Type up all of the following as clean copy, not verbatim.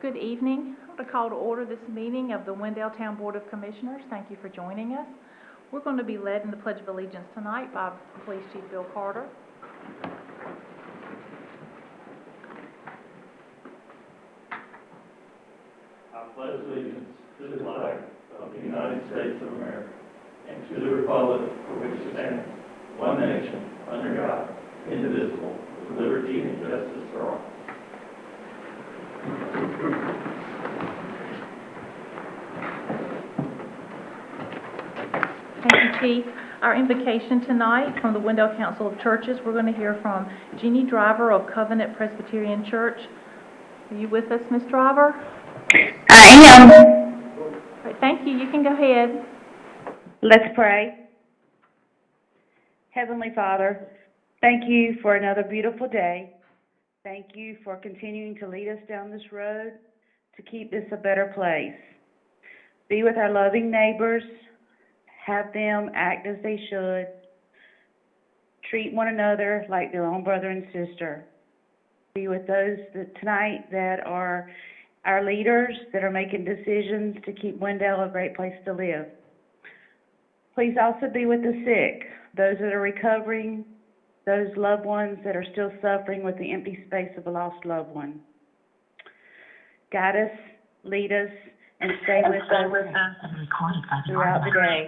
Good evening. I want to call to order this meeting of the Wendell Town Board of Commissioners. Thank you for joining us. We're going to be led in the Pledge of Allegiance tonight by Police Chief Bill Carter. I pledge allegiance to the flag of the United States of America and to the republic for which it stands, one nation, under God, indivisible, with liberty and justice for all. Thank you, Chief. Our invocation tonight from the Wendell Council of Churches, we're going to hear from Jeannie Driver of Covenant Presbyterian Church. Are you with us, Ms. Driver? I am. All right, thank you. You can go ahead. Let's pray. Heavenly Father, thank you for another beautiful day. Thank you for continuing to lead us down this road to keep this a better place. Be with our loving neighbors. Have them act as they should. Treat one another like their own brother and sister. Be with those tonight that are our leaders that are making decisions to keep Wendell a great place to live. Please also be with the sick, those that are recovering, those loved ones that are still suffering with the empty space of a lost loved one. Guide us, lead us, and stay with us throughout the day.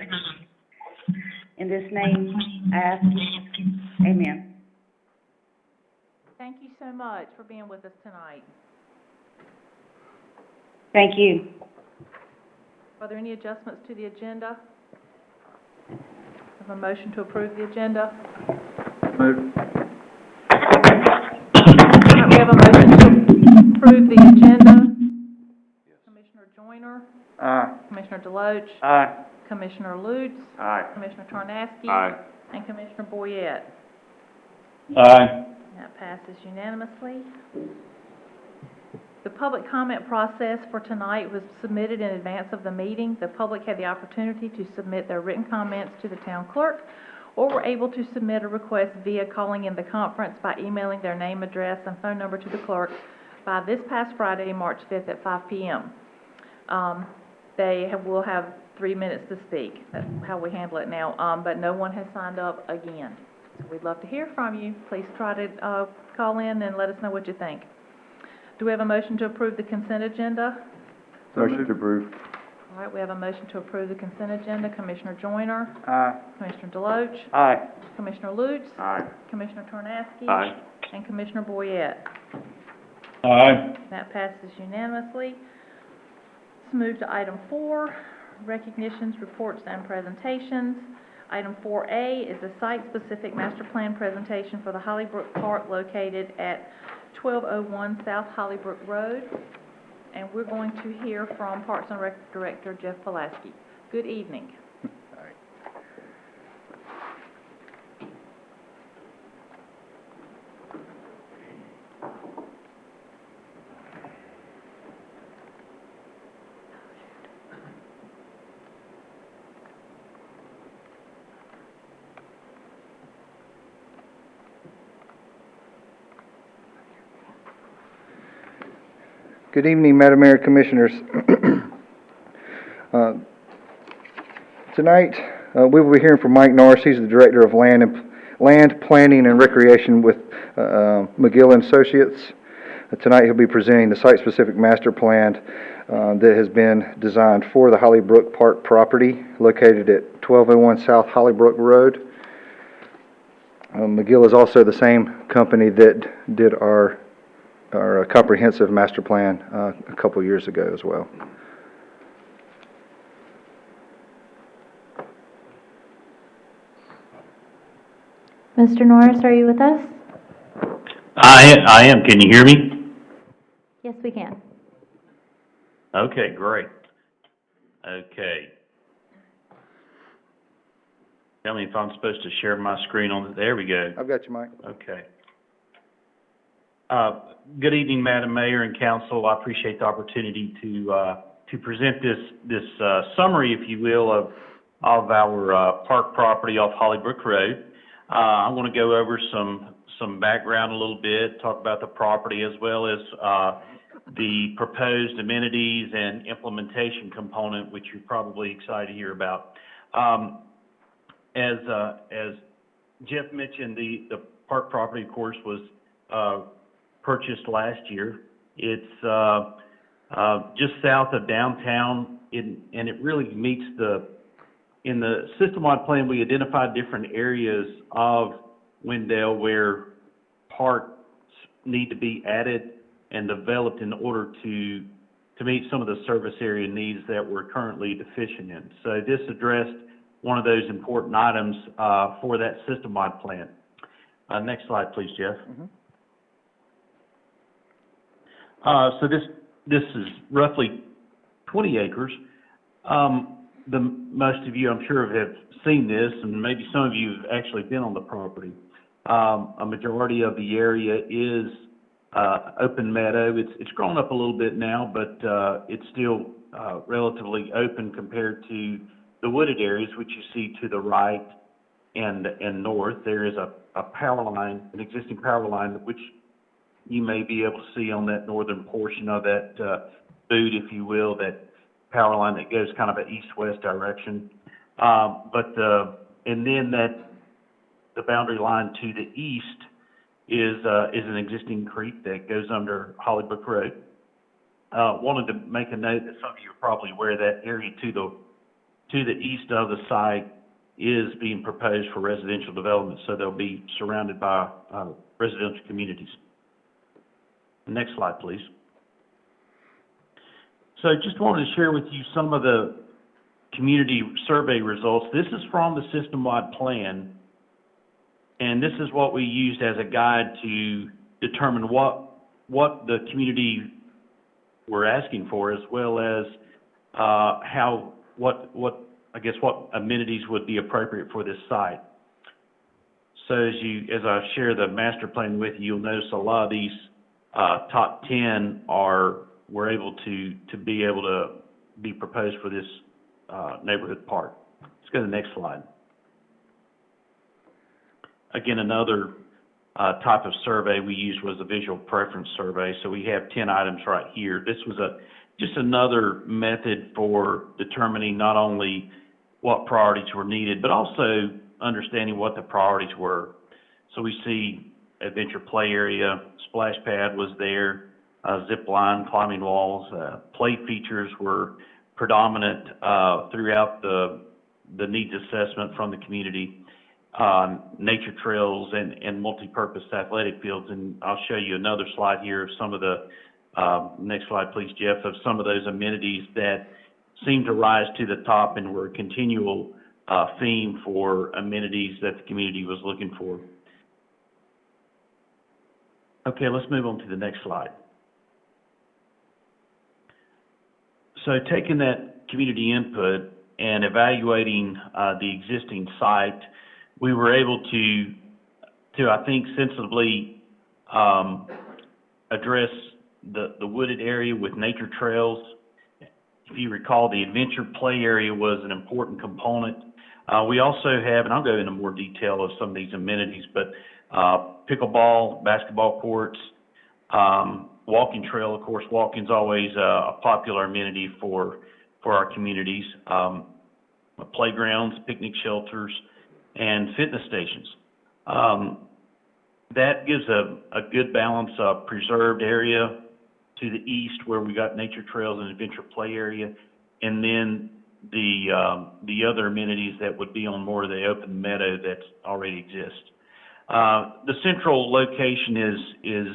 In this name, I ask, amen. Thank you so much for being with us tonight. Thank you. Are there any adjustments to the agenda? Have a motion to approve the agenda? Move. We have a motion to approve the agenda. Yes. Commissioner Joyner? Aye. Commissioner Deloach? Aye. Commissioner Lutz? Aye. Commissioner Tarnasky? Aye. And Commissioner Boyette? Aye. That passes unanimously. The public comment process for tonight was submitted in advance of the meeting. The public had the opportunity to submit their written comments to the town clerk, or were able to submit a request via calling in the conference by emailing their name, address, and phone number to the clerk by this past Friday, March 5th at 5 p.m. Will have 3 minutes to speak. That's how we handle it now, but no one has signed up again. So we'd love to hear from you. Please try to call in and let us know what you think. Do we have a motion to approve the consent agenda? Motion to approve. All right, we have a motion to approve the consent agenda. Commissioner Joyner? Aye. Commissioner Deloach? Aye. Commissioner Lutz? Aye. Commissioner Tarnasky? Aye. And Commissioner Boyette? Aye. That passes unanimously. Let's move to item 4, recognitions, reports, and presentations. Item 4A is a site-specific master plan presentation for the Hollybrook Park located at 1201 South Hollybrook Road. And we're going to hear from Parks and Rec Director Jeff Pulaski. Good evening. Good evening, Madam Mayor, Commissioners. Tonight, we will be hearing from Mike Norris. He's the Director of Land Planning and Recreation with McGill & Associates. Tonight, he'll be presenting the site-specific master plan that has been designed for the Hollybrook Park property located at 1201 South Hollybrook Road. McGill is also the same company that did our comprehensive master plan a couple years ago as well. Mr. Norris, are you with us? I am. Can you hear me? Yes, we can. Okay, great. Okay. Tell me if I'm supposed to share my screen on. There we go. I've got you, Mike. Okay. Good evening, Madam Mayor and Council. I appreciate the opportunity to present this summary, if you will, of our park property off Hollybrook Road. I want to go over some background a little bit, talk about the property, as well as the proposed amenities and implementation component, which you're probably excited to hear about. As Jeff mentioned, the park property, of course, was purchased last year. It's just south of downtown, and it really meets in the system-wide plan, we identified different areas of Wendell where parks need to be added and developed in order to meet some of the service area needs that we're currently deficient in. So this addressed one of those important items for that system-wide plan. Next slide, please, Jeff. So this is roughly 20 acres. Most of you, I'm sure, have seen this, and maybe some of you have actually been on the property. A majority of the area is open meadow. It's grown up a little bit now, but it's still relatively open compared to the wooded areas, which you see to the right and north. There is a power line, an existing power line, which you may be able to see on that northern portion of that boot, if you will, that power line that goes kind of an east-west direction. And then the boundary line to the east is an existing creek that goes under Holly Brook Road. Wanted to make a note that some of you are probably aware that area to the east of the site is being proposed for residential development, so they'll be surrounded by residential communities. Next slide, please. So just wanted to share with you some of the community survey results. This is from the system-wide plan, and this is what we used as a guide to determine what the community were asking for, as well as what amenities would be appropriate for this site. So as I share the master plan with you, you'll notice a lot of these top 10 were able to be proposed for this neighborhood park. Let's go to the next slide. Again, another type of survey we used was a visual preference survey. So we have 10 items right here. This was just another method for determining not only what priorities were needed, but also understanding what the priorities were. So we see adventure play area, splash pad was there, zip line, climbing walls, play features were predominant throughout the needs assessment from the community, nature trails and multi-purpose athletic fields. And I'll show you another slide here of some of the, next slide please, Jeff, of some of those amenities that seem to rise to the top and were a continual theme for amenities that the community was looking for. Okay, let's move on to the next slide. So taking that community input and evaluating the existing site, we were able to I think, sensibly address the wooded area with nature trails. If you recall, the adventure play area was an important component. We also have, and I'll go into more detail of some of these amenities, but pickleball, basketball courts, walking trail. Of course, walking's always a popular amenity for our communities. Playgrounds, picnic shelters, and fitness stations. That gives a good balance of preserved area to the east, where we got nature trails and adventure play area, and then the other amenities that would be on more of the open meadow that already exist. The central location is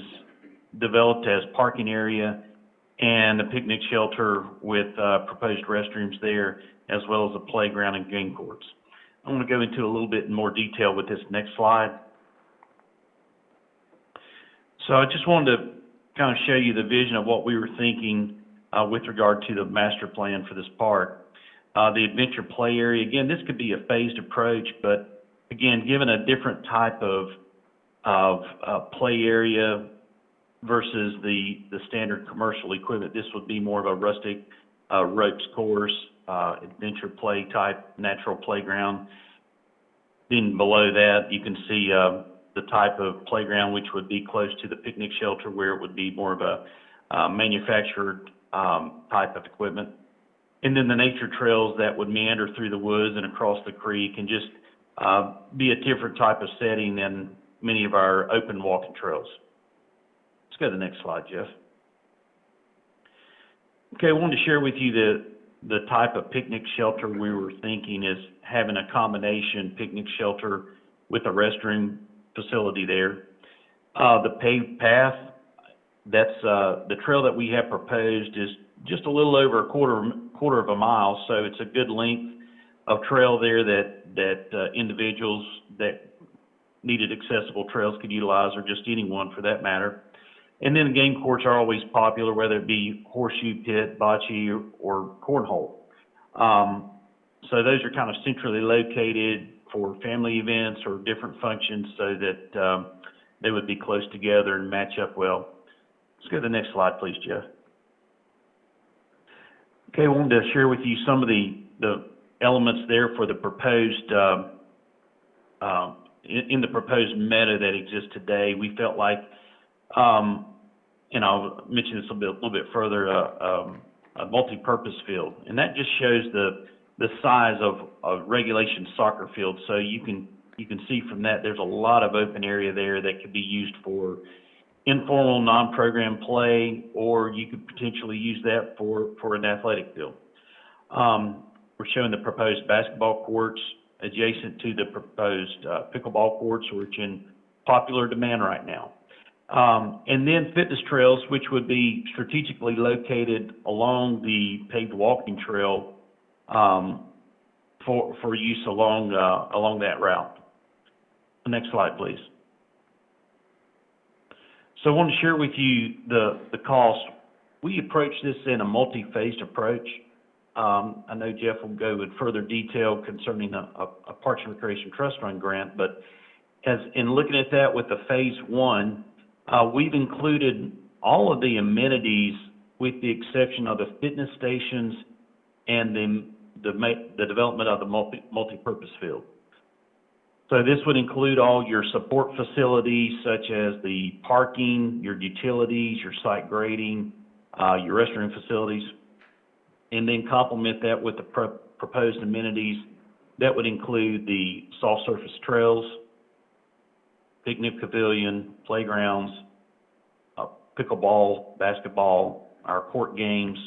developed as parking area and a picnic shelter with proposed restrooms there, as well as a playground and game courts. I want to go into a little bit more detail with this next slide. So I just wanted to kind of show you the vision of what we were thinking with regard to the master plan for this park. The adventure play area, again, this could be a phased approach, but again, given a different type of play area versus the standard commercial equipment, this would be more of a rustic ropes course, adventure play type natural playground. Then below that, you can see the type of playground which would be close to the picnic shelter, where it would be more of a manufactured, type of equipment. And then the nature trails that would meander through the woods and across the creek and just, be a different type of setting than many of our open walking trails. Let's go to the next slide, Jeff. Okay, I wanted to share with you the type of picnic shelter we were thinking is having a combination picnic shelter with a restroom facility there. The paved path, that's, the trail that we have proposed is just a little over a quarter of a mile, so it's a good length of trail there that individuals that needed accessible trails could utilize, or just anyone for that matter. And then the game courts are always popular, whether it be horseshoe pit, bocce, or cornhole. So those are kind of centrally located for family events or different functions so that they would be close together and match up well. Let's go to the next slide, please, Jeff. Okay, I wanted to share with you some of the elements there for the proposed, in the proposed meta that exists today. We felt like, and I'll mention this a little bit further, a multi-purpose field, and that just shows the size of a regulation soccer field. So you can see from that there's a lot of open area there that could be used for informal, non-program play, or you could potentially use that for an athletic field. We're showing the proposed basketball courts adjacent to the proposed pickleball courts, which are in popular demand right now. And then fitness trails, which would be strategically located along the paved walking trail for use along that route. Next slide, please. So I want to share with you the cost. We approach this in a multi-phased approach. I know Jeff will go in further detail concerning a Parks and Recreation Trust Fund grant, but as in looking at that with the phase one, we've included all of the amenities with the exception of the fitness stations and the development of the multi-purpose field. So this would include all your support facilities such as the parking, your utilities, your site grading, your restroom facilities, and then complement that with the proposed amenities that would include the soft surface trails, picnic pavilion, playgrounds, pickleball, basketball, our court games,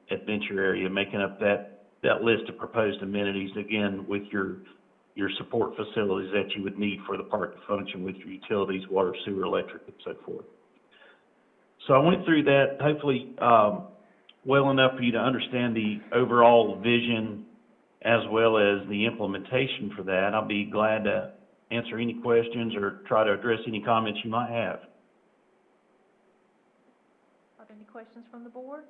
adventure area, making up that list of proposed amenities, again, with your support facilities that you would need for the park to function with your utilities, water, sewer, electric, and so forth. So I went through that, hopefully well enough for you to understand the overall vision as well as the implementation for that. I'll be glad to answer any questions or try to address any comments you might have. Are there any questions from the board?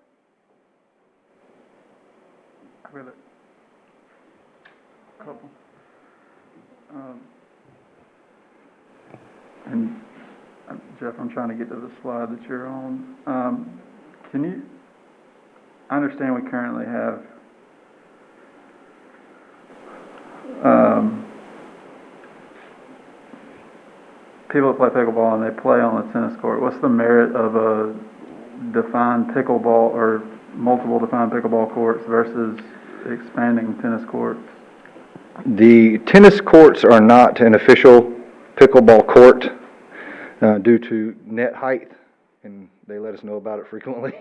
I've got a couple. And Jeff, I'm trying to get to the slide that you're on. I understand we currently have people that play pickleball and they play on the tennis court. What's the merit of a defined pickleball or multiple defined pickleball courts versus expanding tennis courts? The tennis courts are not an official pickleball court due to net height, and they let us know about it frequently.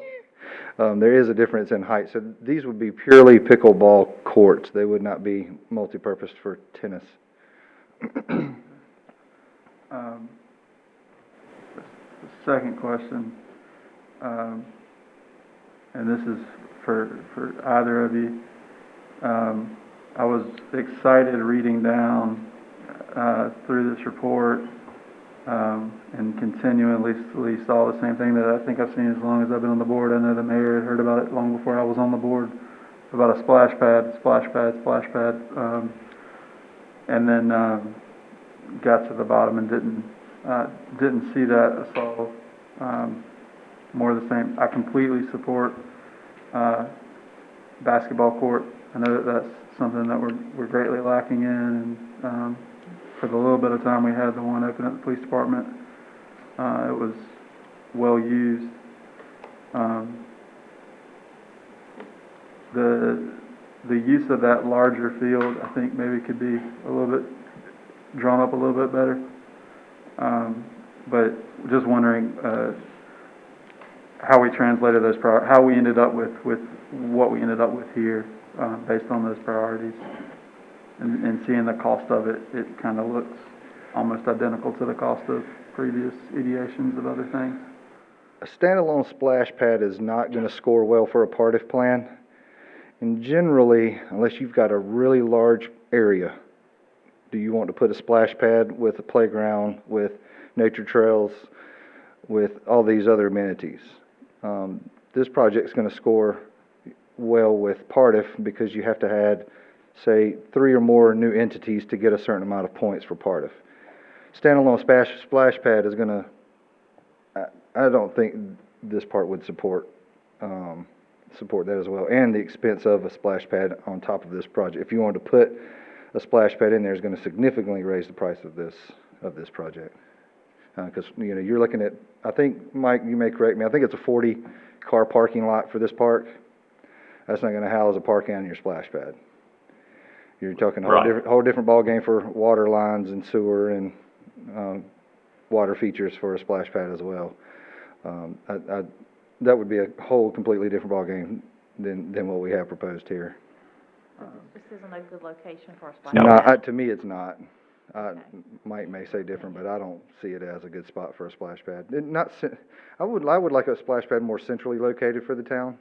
There is a difference in height, so these would be purely pickleball courts. They would not be multi-purpose for tennis. The second question, and this is for either of you. I was excited reading down through this report and continually saw the same thing that I think I've seen as long as I've been on the board. I know the mayor had heard about it long before I was on the board, about a splash pad, and then got to the bottom and didn't see that. I saw more of the same. I completely support basketball court. I know that's something that we're greatly lacking in, and for the little bit of time we had the one open at the police department, it was well used. The use of that larger field, I think maybe could be a little bit, drawn up a little bit better. But just wondering, how we translated those how we ended up with what we ended up with here, based on those priorities. And seeing the cost of it, it kind of looks almost identical to the cost of previous ideations of other things. A standalone splash pad is not going to score well for a part-if plan. And generally, unless you've got a really large area, do you want to put a splash pad with a playground, with nature trails, with all these other amenities? This project's going to score well with part-if because you have to add, say, 3 or more new entities to get a certain amount of points for part-if. Standalone splash pad is going to, I don't think this part would support that as well, and the expense of a splash pad on top of this project. If you wanted to put a splash pad in there, is going to significantly raise the price of this project. Because you're looking at, I think, Mike, you may correct me, I think it's a 40-car parking lot for this park. That's not going to house a park and your splash pad. You're talking a whole different ballgame for water lines and sewer and water features for a splash pad as well. That would be a whole completely different ballgame than what we have proposed here. This isn't a good location for a splash No. pad. To me, it's not. Mike may say different, but I don't see it as a good spot for a splash pad. I would like a splash pad more centrally located for the town.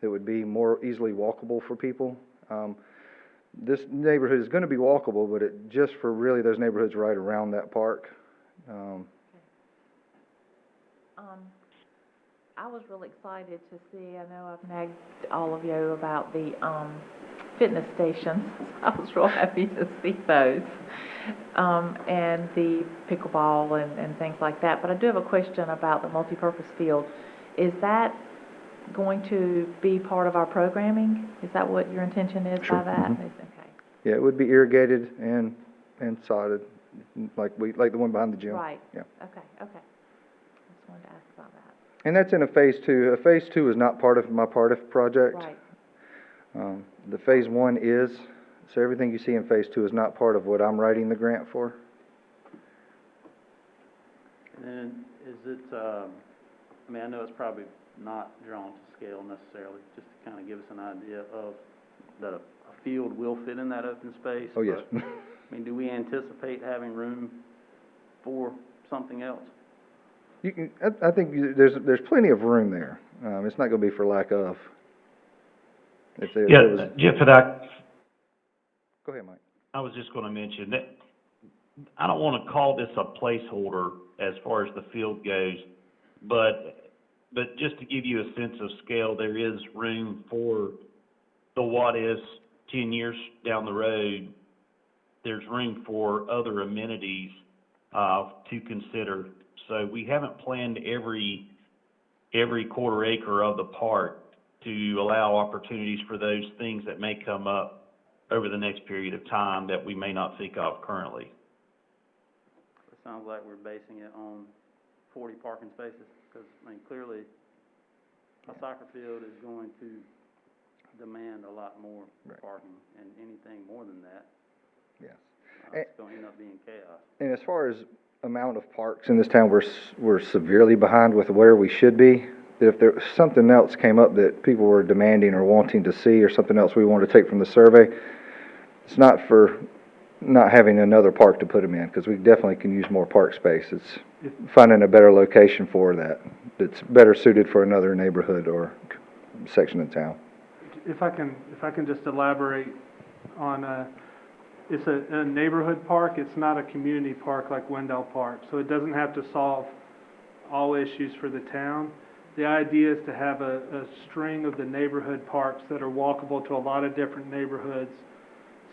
It would be more easily walkable for people. This neighborhood is going to be walkable, but just for really those neighborhoods right around that park. I was really excited to see, I know I've nagged all of you about the fitness stations. I was real happy to see those, and the pickleball and things like that. But I do have a question about the multipurpose field. Is that going to be part of our programming? Is that what your intention is Sure. by that? Mhm. Okay. Yeah, it would be irrigated and sodded, like the one behind the gym. Right. Yeah. Okay. I just wanted to ask about that. And that's in a phase 2. Phase 2 is not part of my part-if project. Right. The phase 1 is, so everything you see in phase 2 is not part of what I'm writing the grant for. And is it, I know it's probably not drawn to scale necessarily, just to kind of give us an idea of that a field will fit in that open space. Oh, yes. But, do we anticipate having room for something else? I think there's plenty of room there. It's not going to be for lack of. Jeff, Go ahead, Mike. I was just going to mention that I don't want to call this a placeholder as far as the field goes, but just to give you a sense of scale, there is room for the what is 10 years down the road. There's room for other amenities to consider. So we haven't planned every quarter acre of the park to allow opportunities for those things that may come up over the next period of time that we may not think of currently. It sounds like we're basing it on 40 parking spaces, because, clearly, a soccer field is going to demand a lot more parking, and anything more than that, Yes. it's going to end up being chaos. And as far as amount of parks in this town, we're severely behind with where we should be. That if there something else came up that people were demanding or wanting to see, or something else we wanted to take from the survey, it's not for not having another park to put them in, because we definitely can use more park space. It's finding a better location for that that's better suited for another neighborhood or section of town. If I can just elaborate on, it's a neighborhood park. It's not a community park like Wendell Park, so it doesn't have to solve all issues for the town. The idea is to have a string of the neighborhood parks that are walkable to a lot of different neighborhoods,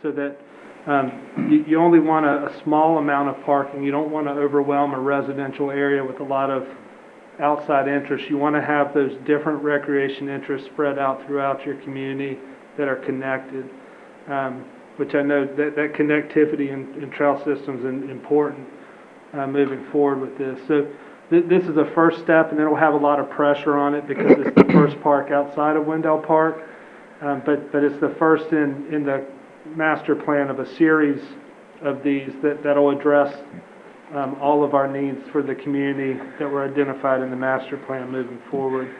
so that you only want a small amount of parking. You don't want to overwhelm a residential area with a lot of outside interests. You want to have those different recreation interests spread out throughout your community that are connected, which I know that connectivity in trail systems is important moving forward with this. So this is a first step, and it'll have a lot of pressure on it because it's the first park outside of Wendell Park. But it's the first in the master plan of a series of these that'll address all of our needs for the community that were identified in the master plan moving forward.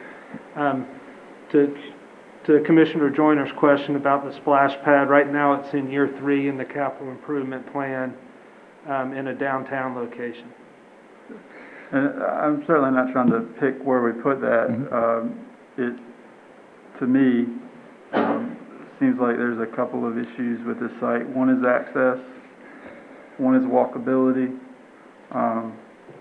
To Commissioner Joyner's question about the splash pad, right now it's in year 3 in the capital improvement plan in a downtown location. And I'm certainly not trying to pick where we put that. It, to me, seems like there's a couple of issues with this site. One is access, one is walkability.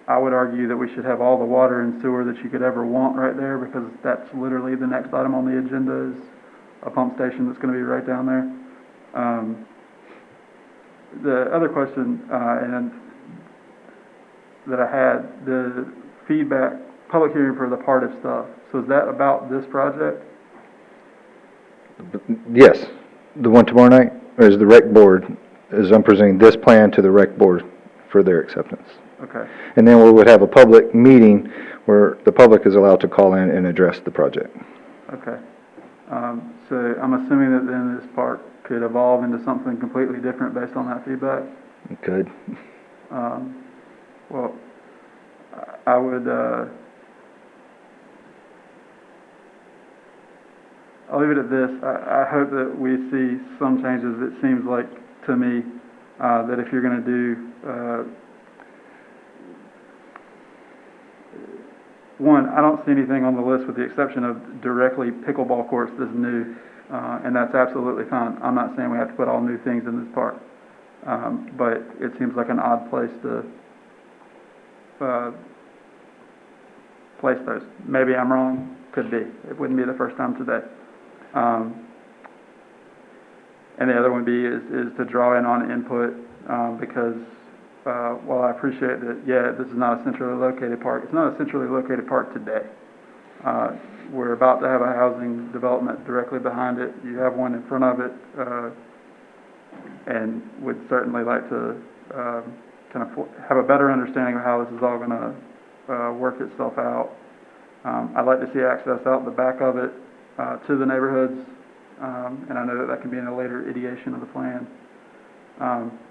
I would argue that we should have all the water and sewer that you could ever want right there, because that's literally the next item on the agenda is a pump station that's going to be right down there. The other question that I had, the feedback, public hearing for the part of stuff. So is that about this project? Yes, the one tomorrow night, or is the rec board, I'm presenting this plan to the rec board for their acceptance. Okay. And then we would have a public meeting where the public is allowed to call in and address the project. Okay. So I'm assuming that then this park could evolve into something completely different based on that feedback? It could. Well, I would, I'll leave it at this. I hope that we see some changes. It seems like, to me, that if you're going to do, one, I don't see anything on the list with the exception of directly pickleball courts that's new, and that's absolutely fine. I'm not saying we have to put all new things in this park, but it seems like an odd place to place those. Maybe I'm wrong, could be. It wouldn't be the first time today. And the other one is to draw in on input, because while I appreciate that, yeah, this is not a centrally located park, it's not a centrally located park today. We're about to have a housing development directly behind it. You have one in front of it, and would certainly like to kind of have a better understanding of how this is all going to work itself out. I'd like to see access out the back of it to the neighborhoods, and I know that can be in a later ideation of the plan.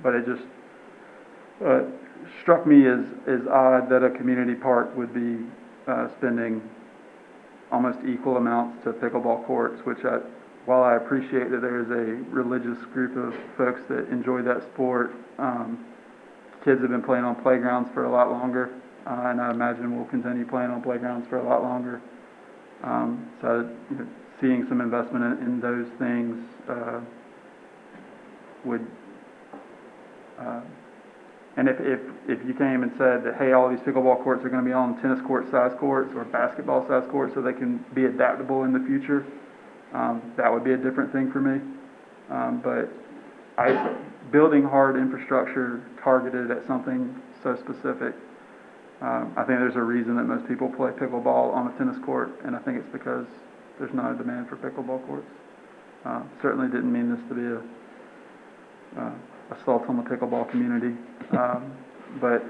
But it just struck me as odd that a community park would be spending almost equal amounts to pickleball courts, which while I appreciate that there is a religious group of folks that enjoy that sport, kids have been playing on playgrounds for a lot longer, and I imagine will continue playing on playgrounds for a lot longer. So seeing some investment in those things would, and if you came and said that, hey, all these pickleball courts are going to be on tennis court size courts or basketball size courts so they can be adaptable in the future, that would be a different thing for me. But building hard infrastructure targeted at something so specific, I think there's a reason that most people play pickleball on a tennis court, and I think it's because there's not a demand for pickleball courts. Certainly didn't mean this to be a assault on the pickleball community, but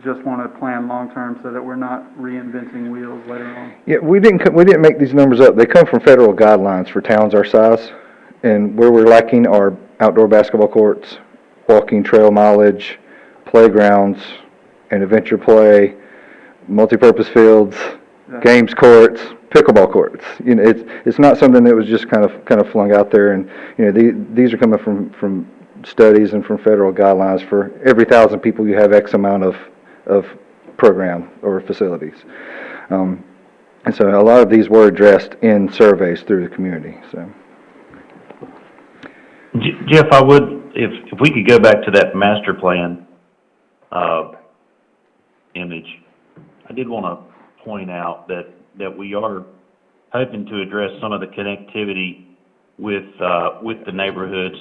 just want to plan long-term so that we're not reinventing wheels later on. Yeah, we didn't make these numbers up. They come from federal guidelines for towns our size, and where we're lacking are outdoor basketball courts, walking trail mileage, playgrounds, and adventure play, multipurpose fields, games courts, pickleball courts. You know, it's not something that was just kind of flung out there. And you know, these are coming from studies and from federal guidelines. For every 1,000 people, you have X amount of program or facilities. And so a lot of these were addressed in surveys through the community. So, Jeff, I would, if we could go back to that master plan image, I did want to point out that we are hoping to address some of the connectivity with the neighborhoods.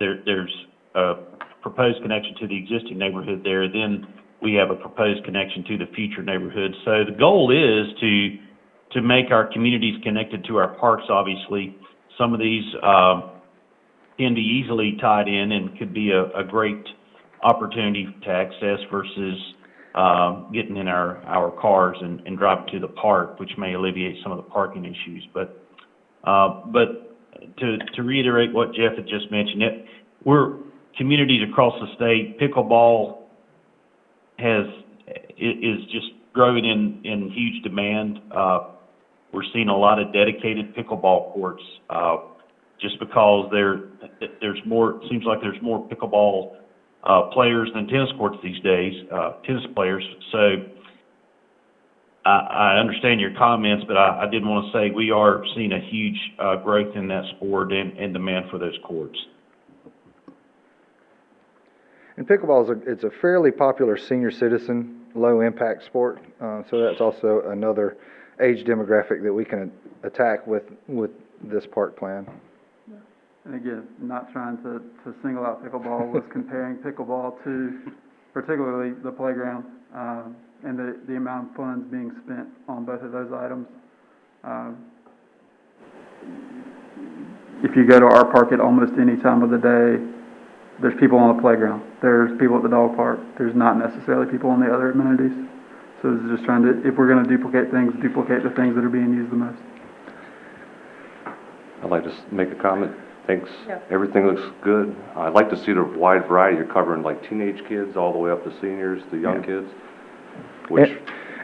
There's a proposed connection to the existing neighborhood there, then we have a proposed connection to the future neighborhood. So the goal is to make our communities connected to our parks. Obviously, some of these can be easily tied in and could be a great opportunity to access versus, getting in our cars and driving to the park, which may alleviate some of the parking issues. But to reiterate what Jeff had just mentioned, we're communities across the state, pickleball is just growing in huge demand. We're seeing a lot of dedicated pickleball courts, just because there's more, it seems like there's more pickleball players than tennis courts these days, tennis players. So I understand your comments, but I did want to say we are seeing a huge growth in that sport and demand for those courts. And pickleball it's a fairly popular senior citizen, low-impact sport, so that's also another age demographic that we can attack with this park plan. And again, not trying to single out pickleball, was comparing pickleball to particularly the playground, and the amount of funds being spent on both of those items. If you go to our park at almost any time of the day, there's people on the playground, there's people at the dog park, there's not necessarily people on the other amenities. So it's just trying to, if we're gonna duplicate the things that are being used the most. I'd like to make a comment. Thanks. Yeah. Everything looks good. I'd like to see the wide variety. You're covering like teenage kids all the way up to seniors, the young kids, which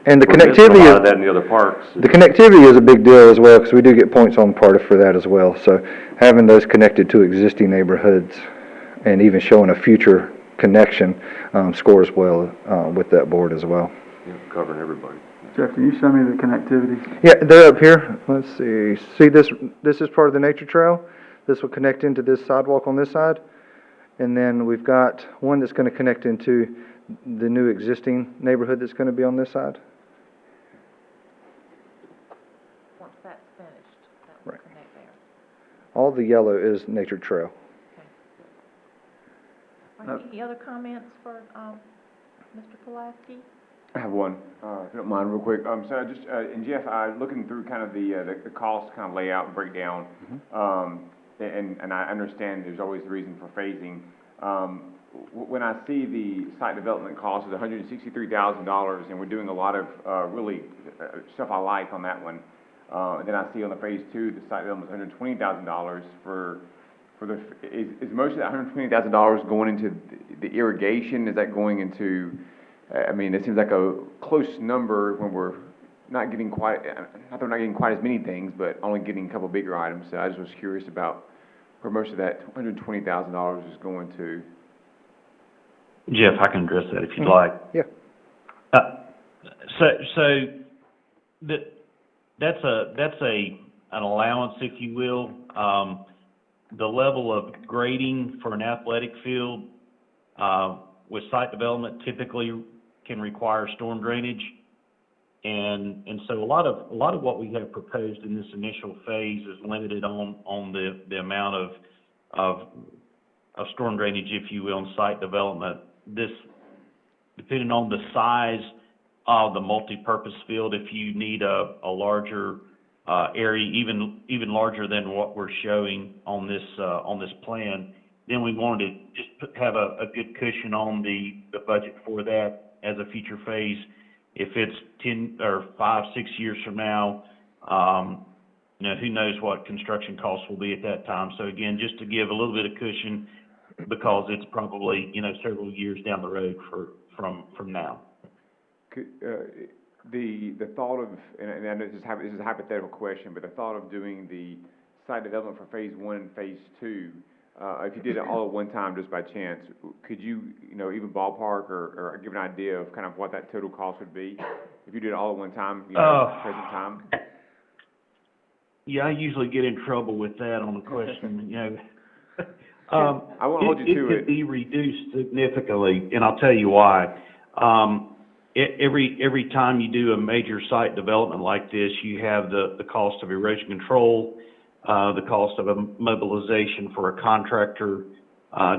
And the we're missing connectivity a lot of that in the other parks. The connectivity is a big deal as well, because we do get points on PARTA for that as well. So having those connected to existing neighborhoods and even showing a future connection scores well with that board as well. Yeah, covering everybody. Jeff, can you show me the connectivity? Yeah, they're up here. Let's see. See this? This is part of the nature trail. This will connect into this sidewalk on this side. And then we've got one that's going to connect into the new existing neighborhood that's going to be on this side. Once that's finished, that will Right. connect there. All the yellow is nature trail. Are there any other comments for, Mr. Pulaski? I have one, if you don't mind, real quick. So I just, and Jeff, looking through kind of the cost kind of layout and breakdown, and I understand there's always the reason for phasing. When I see the site development cost is $163,000, and we're doing a lot of, really, stuff I like on that one. And then I see on the phase two, the site development is $120,000 for the, is most of that $120,000 going into the irrigation? Is that going into, I mean, it seems like a close number when we're not getting quite, not that we're not getting quite as many things, but only getting a couple bigger items. So I just was curious about where most of that $120,000 is going to. Jeff, I can address that if you'd like. Yeah. That's an allowance, if you will. The level of grading for an athletic field, with site development typically can require storm drainage. And so a lot of what we have proposed in this initial phase is limited on the amount of storm drainage, if you will, in site development. This, depending on the size of the multi-purpose field, if you need a larger area, even larger than what we're showing on this plan, then we wanted to just have a good cushion on the budget for that as a future phase. If it's 10 or 5, 6 years from now, who knows what construction costs will be at that time. So again, just to give a little bit of cushion, because it's probably, several years down the road from now. The thought of, and I know this is a hypothetical question, but the thought of doing the site development for phase one and phase two, if you did it all at one time just by chance, could you, even ballpark or give an idea of kind of what that total cost would be if you did it all at one time, present time? Yeah, I usually get in trouble with that on the question, I won't hold you to it. It could be reduced significantly, and I'll tell you why. Every time you do a major site development like this, you have the cost of erosion control, the cost of a mobilization for a contractor.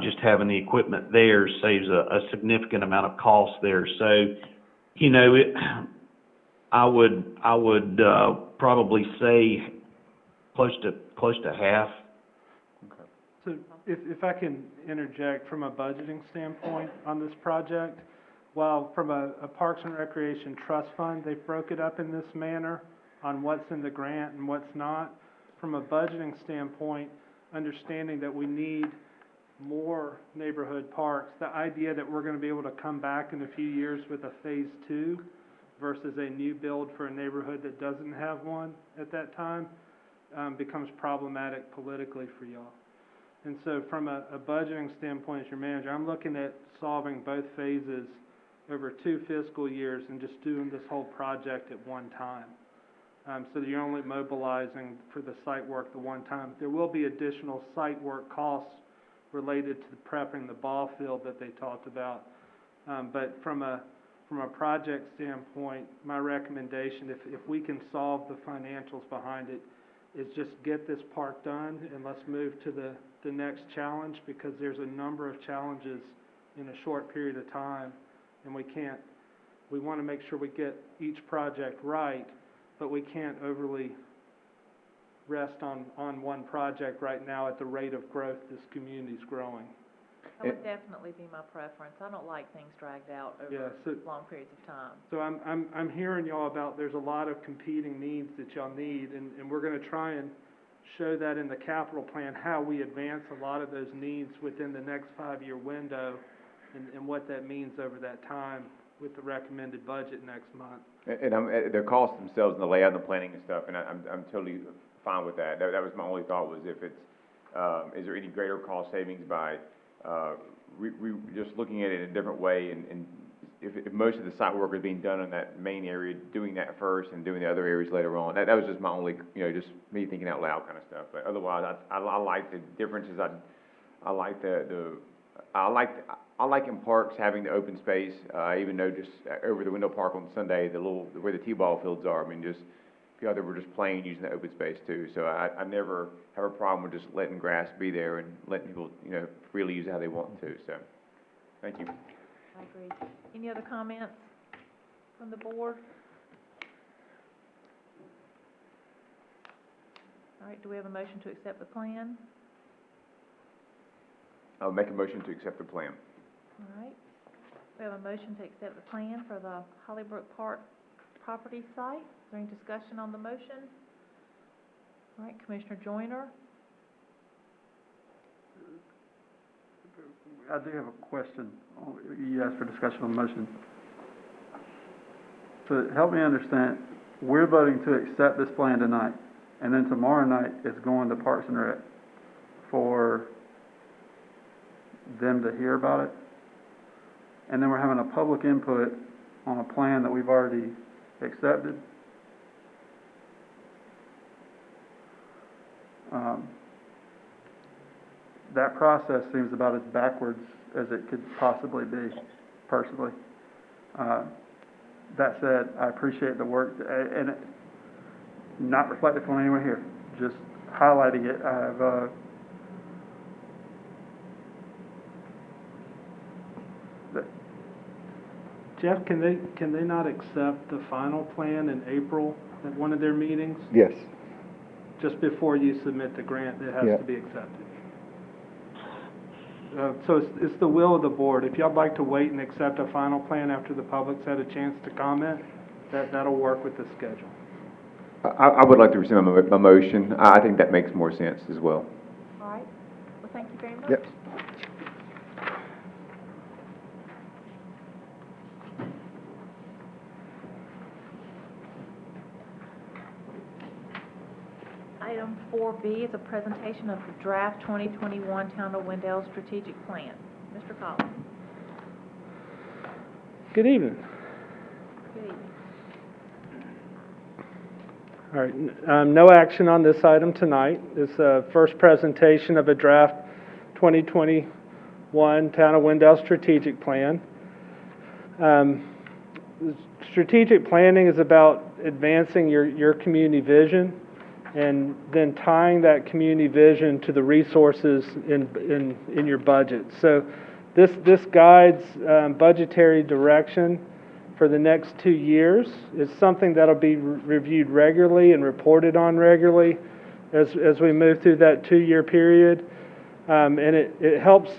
Just having the equipment there saves a significant amount of cost there. So, I would probably say close to half. So, If I can interject from a budgeting standpoint on this project, while from a Parks and Recreation Trust Fund, they broke it up in this manner on what's in the grant and what's not. From a budgeting standpoint, understanding that we need more neighborhood parks, the idea that we're gonna be able to come back in a few years with a phase two versus a new build for a neighborhood that doesn't have one at that time, becomes problematic politically for y'all. And so from a budgeting standpoint, as your manager, I'm looking at solving both phases over 2 fiscal years and just doing this whole project at one time. So that you're only mobilizing for the site work the one time. There will be additional site work costs related to prepping the ball field that they talked about. But from a project standpoint, my recommendation, if we can solve the financials behind it, is just get this park done and let's move to the next challenge, because there's a number of challenges in a short period of time, and we want to make sure we get each project right, but we can't overly rest on one project right now at the rate of growth this community's growing. That would definitely be my preference. I don't like things dragged out over long periods of time. So I'm hearing y'all about there's a lot of competing needs that y'all need, and we're gonna try and show that in the capital plan, how we advance a lot of those needs within the next 5-year window, and what that means over that time with the recommended budget next month. And the costs themselves and the layout and the planning and stuff, and I'm totally fine with that. That was my only thought, was if it's, is there any greater cost savings by, just looking at it in a different way, and if most of the site work is being done in that main area, doing that first and doing the other areas later on. That was just my only, just me thinking out loud kind of stuff. But otherwise, I like the differences. I like in parks having the open space. I even know just over the Wendell Park on Sunday, where the T-ball fields are. I mean, just people that were just playing using the open space too. So I never have a problem with just letting grass be there and letting people, freely use it how they want to. So, thank you. I agree. Any other comments from the board? All right, do we have a motion to accept the plan? I'll make a motion to accept the plan. All right. We have a motion to accept the plan for the Hollybrook Park property site. Is there any discussion on the motion? All right, Commissioner Joyner? I do have a question. You asked for discussion on the motion. So help me understand, we're voting to accept this plan tonight, and then tomorrow night it's going to Parks and Rec for them to hear about it, and then we're having a public input on a plan that we've already accepted. That process seems about as backwards as it could possibly be, personally. That said, I appreciate the work, and it, not reflective on anyone here, just highlighting it. Jeff, can they not accept the final plan in April at one of their meetings? Yes. Just before you submit the grant, it has to be accepted. So it's the will of the board. If y'all like to wait and accept a final plan after the public's had a chance to comment, that'll work with the schedule. I would like to rescind my motion. I think that makes more sense as well. All right. Well, thank you very much. Yep. Item 4B is a presentation of the draft 2021 Town of Wendell Strategic Plan. Mr. Collins. Good evening. Good evening. All right, no action on this item tonight. It's a first presentation of a draft 2021 Town of Wendell Strategic Plan. Strategic planning is about advancing your community vision and then tying that community vision to the resources in your budget. So this guides budgetary direction for the next 2 years. It's something that'll be reviewed regularly and reported on regularly as we move through that 2-year period. And it helps.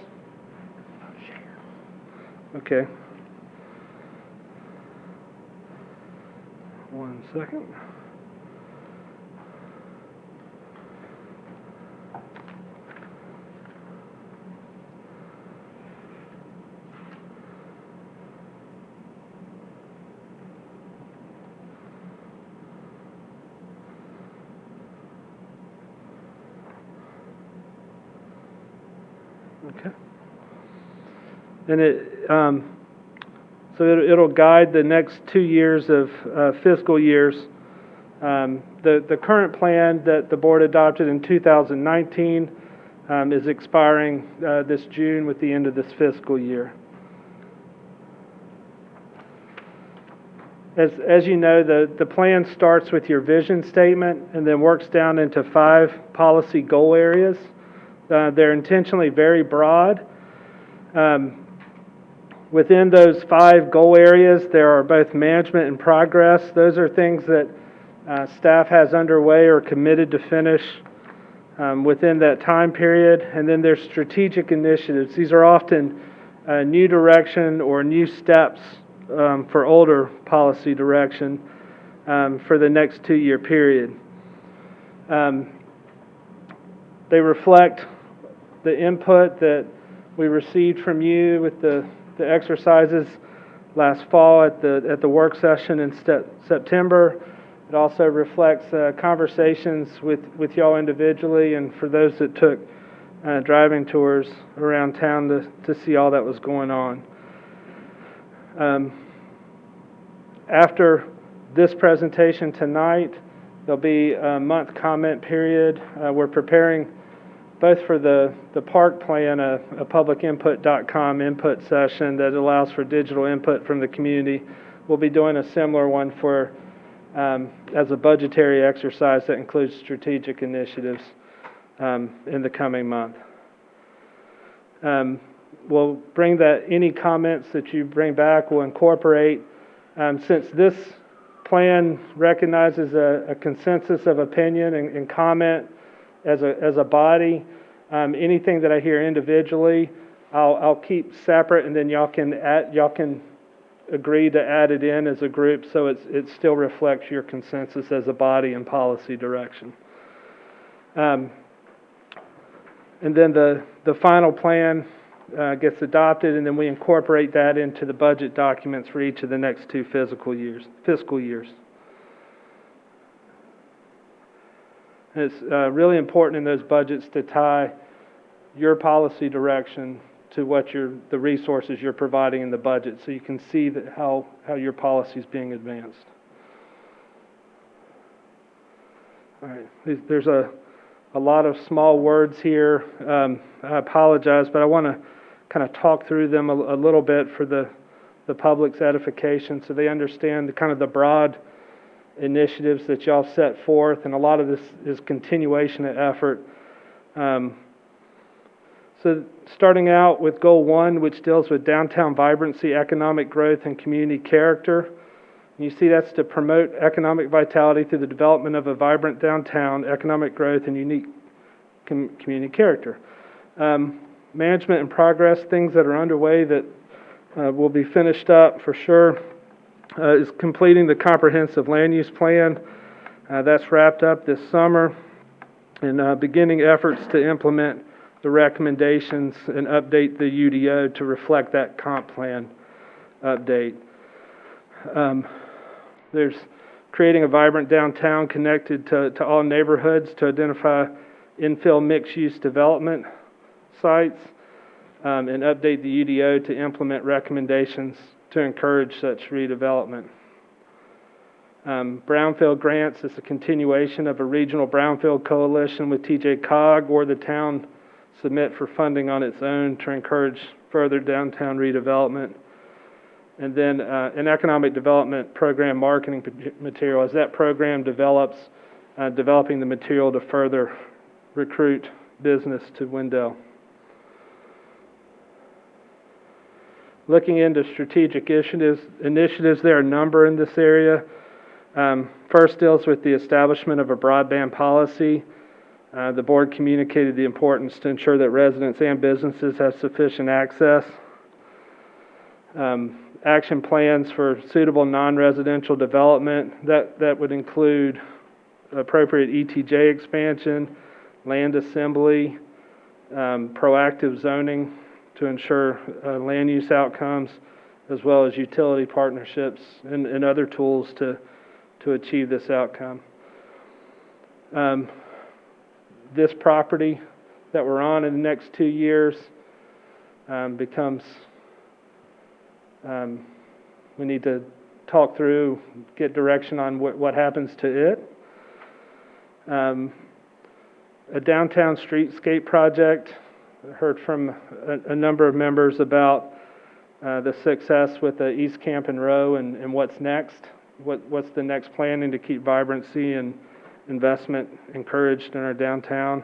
Okay. 1 second. Okay. And it'll guide the next 2 years of fiscal years. The current plan that the board adopted in 2019 is expiring this June with the end of this fiscal year. As you know, the plan starts with your vision statement and then works down into 5 policy goal areas. They're intentionally very broad. Within those 5 goal areas, there are both management and progress. Those are things that staff has underway or committed to finish within that time period. And then there's strategic initiatives. These are often new direction or new steps for older policy direction for the next 2-year period. They reflect the input that we received from you with the exercises last fall at the work session in September. It also reflects conversations with y'all individually and for those that took driving tours around town to see all that was going on. After this presentation tonight, there'll be a month comment period. We're preparing both for the park plan, a publicinput.com input session that allows for digital input from the community. We'll be doing a similar one for as a budgetary exercise that includes strategic initiatives in the coming month. We'll bring that, any comments that you bring back, we'll incorporate. Since this plan recognizes a consensus of opinion and comment as a body, anything that I hear individually, I'll keep separate, and then y'all can agree to add it in as a group, so it still reflects your consensus as a body and policy direction. And then the final plan gets adopted, and then we incorporate that into the budget documents for each of the next 2 fiscal years. And it's really important in those budgets to tie your policy direction to what the resources you're providing in the budget, so you can see how your policy is being advanced. All right, there's a lot of small words here. I apologize, but I want to kind of talk through them a little bit for the public's edification, so they understand the broad initiatives that y'all set forth, and a lot of this is continuation of effort. So starting out with Goal 1, which deals with downtown vibrancy, economic growth, and community character. You see that's to promote economic vitality through the development of a vibrant downtown, economic growth, and unique community character. Management and progress, things that are underway that will be finished up for sure, is completing the comprehensive land use plan. That's wrapped up this summer, and beginning efforts to implement the recommendations and update the UDO to reflect that comp plan update. There's creating a vibrant downtown connected to all neighborhoods to identify infill mixed-use development sites, and update the UDO to implement recommendations to encourage such redevelopment. Brownfield Grants is a continuation of a regional brownfield coalition with TJ-COG, or the town submit for funding on its own to encourage further downtown redevelopment. And then an economic development program marketing material. As that program develops, developing the material to further recruit business to Wendell. Looking into strategic initiatives, there are a number in this area. First deals with the establishment of a broadband policy. The board communicated the importance to ensure that residents and businesses have sufficient access. Action plans for suitable non-residential development, that would include appropriate ETJ expansion, land assembly, proactive zoning to ensure land use outcomes, as well as utility partnerships and other tools to achieve this outcome. This property that we're on in the next 2 years becomes, we need to talk through, get direction on what happens to it. A downtown streetscape project. I heard from a number of members about the success with the East Camp and Row and what's next. What's the next planning to keep vibrancy and investment encouraged in our downtown.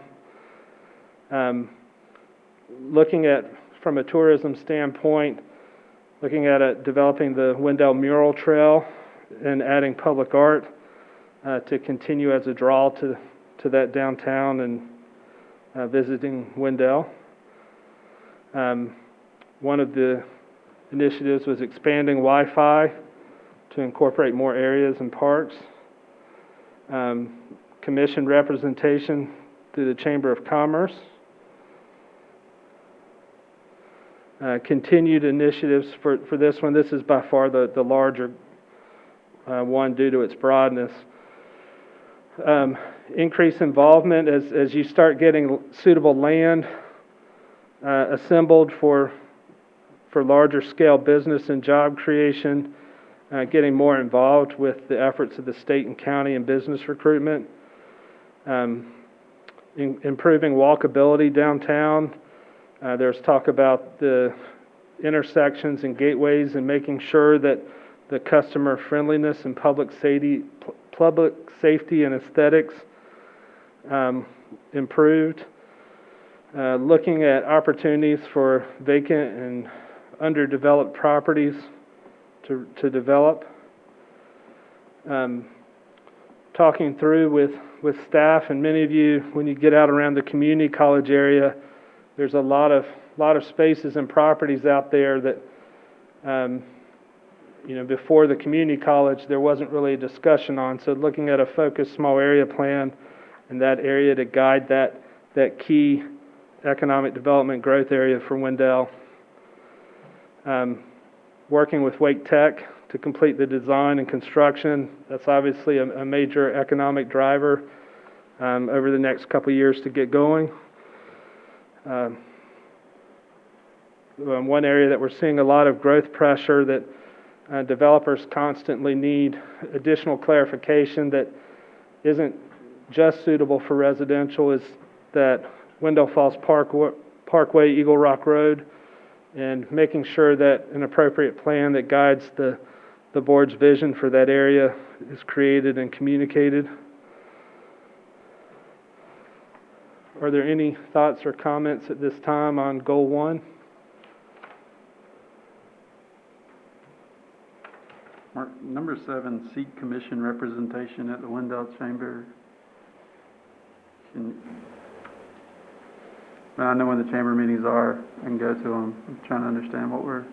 Looking at, from a tourism standpoint, looking at developing the Wendell Mural Trail and adding public art to continue as a draw to that downtown and visiting Wendell. One of the initiatives was expanding Wi-Fi to incorporate more areas and parks. Commission representation through the Chamber of Commerce. Continued initiatives for this one. This is by far the larger one due to its broadness. Increase involvement as you start getting suitable land assembled for larger scale business and job creation, getting more involved with the efforts of the state and county in business recruitment, improving walkability downtown. There's talk about the intersections and gateways and making sure that the customer friendliness and public safety and aesthetics improved. Looking at opportunities for vacant and underdeveloped properties to develop. Talking through with staff and many of you, when you get out around the community college area, there's a lot of spaces and properties out there that, before the community college, there wasn't really a discussion on. So looking at a focused small area plan in that area to guide that key economic development growth area for Wendell. Working with Wake Tech to complete the design and construction. That's obviously a major economic driver over the next couple of years to get going. One area that we're seeing a lot of growth pressure that developers constantly need additional clarification that isn't just suitable for residential is that Wendell Falls Parkway, Eagle Rock Road, and making sure that an appropriate plan that guides the board's vision for that area is created and communicated. Are there any thoughts or comments at this time on Goal 1? Mark, number 7, seek commission representation at the Wendell Chamber. I know when the chamber meetings are and go to them. I'm trying to understand what we're...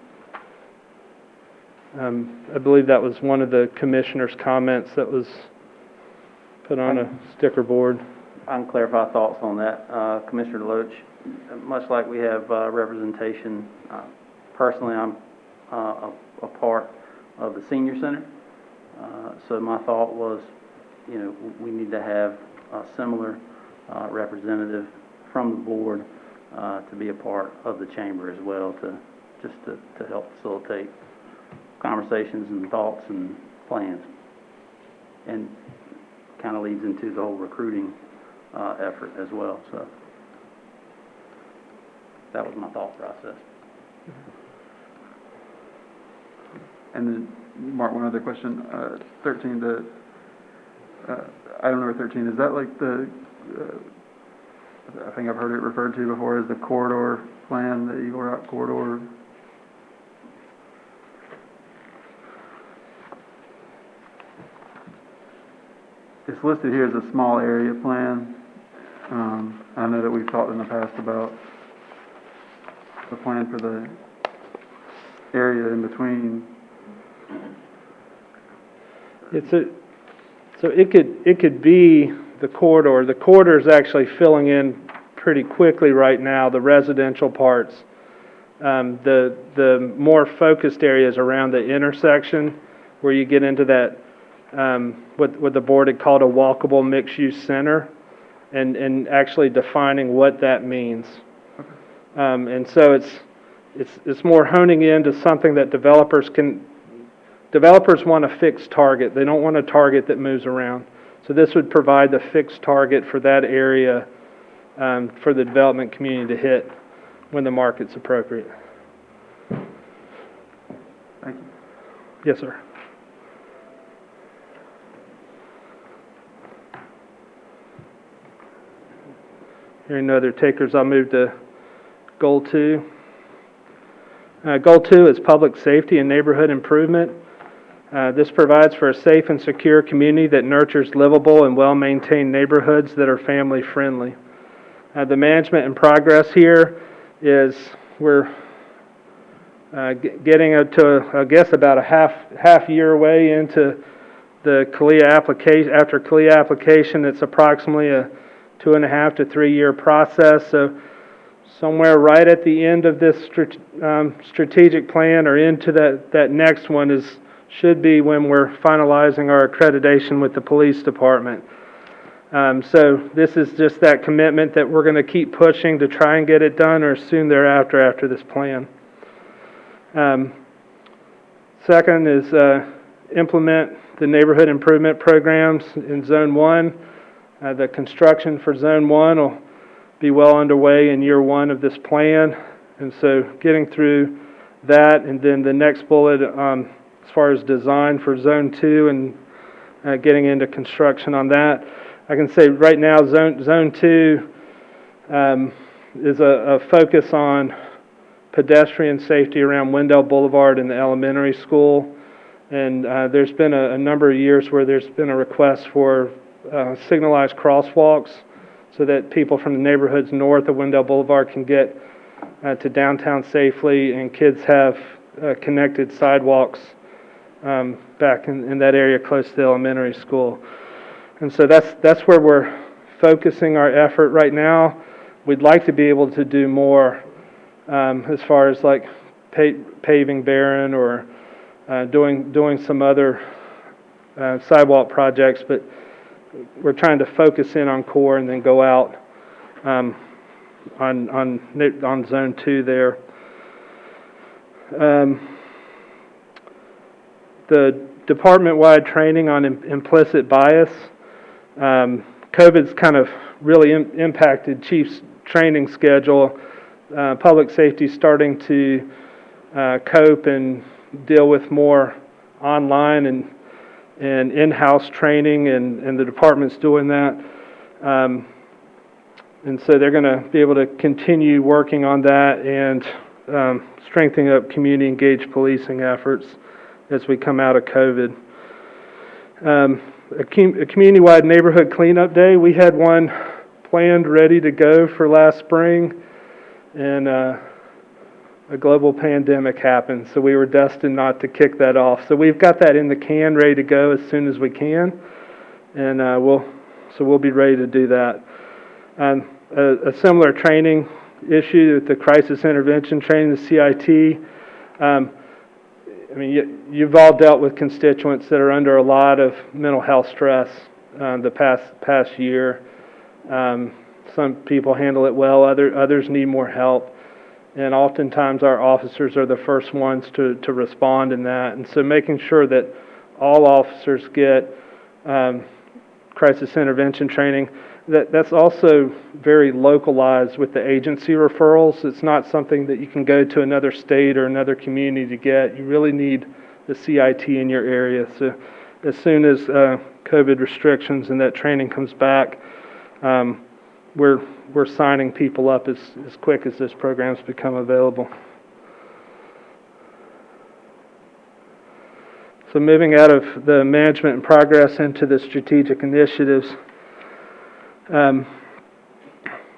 I believe that was one of the commissioner's comments that was put on a sticker board. I can clarify thoughts on that. Commissioner Deloach, much like we have representation, personally I'm a part of the senior center. So my thought was, we need to have a similar representative from the board to be a part of the chamber as well to help facilitate conversations and thoughts and plans. And kind of leads into the whole recruiting effort as well. So that was my thought process. And then, Mark, one other question. 13, item number 13, is that like the, I think I've heard it referred to before as the corridor plan, the Eagle Rock corridor? It's listed here as a small area plan. I know that we've talked in the past about the plan for the area in between. So it could be the corridor. The corridor is actually filling in pretty quickly right now, the residential parts. The more focused areas around the intersection where you get into that, what the board had called a walkable mixed-use center, and actually defining what that means. And so it's more honing in to something that developers want a fixed target. They don't want a target that moves around. So this would provide the fixed target for that area, for the development community to hit when the market's appropriate. Thank you. Yes, sir. Hearing no other takers, I'll move to Goal 2. Goal 2 is public safety and neighborhood improvement. This provides for a safe and secure community that nurtures livable and well-maintained neighborhoods that are family-friendly. The management in progress here is we're getting to, I guess, about a half year way into the CALIA application. After CALIA application, it's approximately a 2.5 to 3 year process. So somewhere right at the end of this strategic plan or into that next one should be when we're finalizing our accreditation with the police department. So this is just that commitment that we're going to keep pushing to try and get it done or soon thereafter after this plan. Second is implement the neighborhood improvement programs in Zone 1. The construction for Zone 1 will be well underway in year 1 of this plan. And so getting through that, and then the next bullet as far as design for Zone 2 and getting into construction on that. I can say right now Zone 2 is a focus on pedestrian safety around Wendell Boulevard and the elementary school. And there's been a number of years where there's been a request for signalized crosswalks so that people from the neighborhoods north of Wendell Boulevard can get to downtown safely, and kids have connected sidewalks back in that area close to the elementary school. And so that's where we're focusing our effort right now. We'd like to be able to do more as far as like paving Barron or doing some other sidewalk projects, but we're trying to focus in on core and then go out on Zone 2 there. The department-wide training on implicit bias. COVID's kind of really impacted Chief's training schedule. Public safety starting to cope and deal with more online and in-house training, and the department's doing that. And so they're going to be able to continue working on that and strengthening up community engaged policing efforts as we come out of COVID. A community-wide neighborhood cleanup day. We had one planned, ready to go for last spring, and a global pandemic happened, so we were destined not to kick that off. So we've got that in the can, ready to go as soon as we can, and we'll be ready to do that. A similar training issue with the crisis intervention training, the CIT. I mean, you've all dealt with constituents that are under a lot of mental health stress the past year. Some people handle it well, others need more help. And oftentimes our officers are the first ones to respond in that. And so making sure that all officers get crisis intervention training, that's also very localized with the agency referrals. It's not something that you can go to another state or another community to get. You really need the CIT in your area. So as soon as COVID restrictions and that training comes back, we're signing people up as quick as those programs become available. So moving out of the management and progress into the strategic initiatives.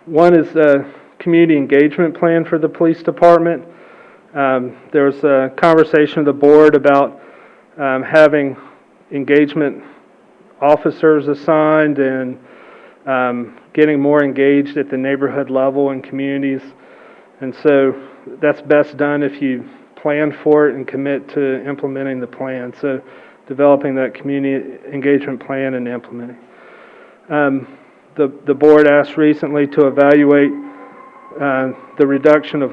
One is a community engagement plan for the police department. There was a conversation with the board about having engagement officers assigned and getting more engaged at the neighborhood level in communities. And so that's best done if you plan for it and commit to implementing the plan. So developing that community engagement plan and implementing. The board asked recently to evaluate the reduction of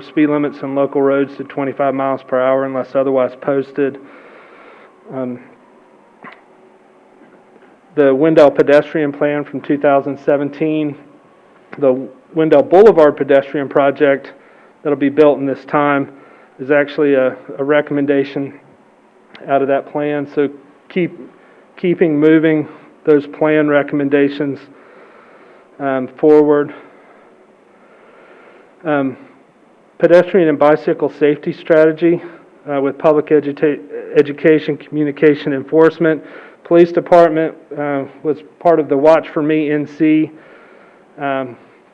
speed limits on local roads to 25 miles per hour unless otherwise posted. The Wendell pedestrian plan from 2017, the Wendell Boulevard pedestrian project that'll be built in this time is actually a recommendation out of that plan. So keeping moving those plan recommendations forward. Pedestrian and bicycle safety strategy with public education, communication, enforcement. Police department was part of the Watch for Me NC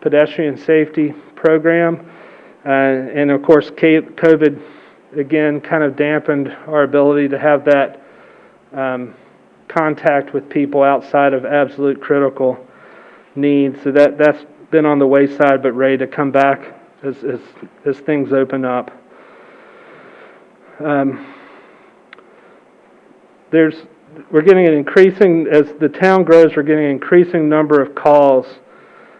pedestrian safety program. And of course, COVID again kind of dampened our ability to have that contact with people outside of absolute critical needs. So that's been on the wayside, but ready to come back as things open up. We're getting an increasing, as the town grows, we're getting an increasing number of calls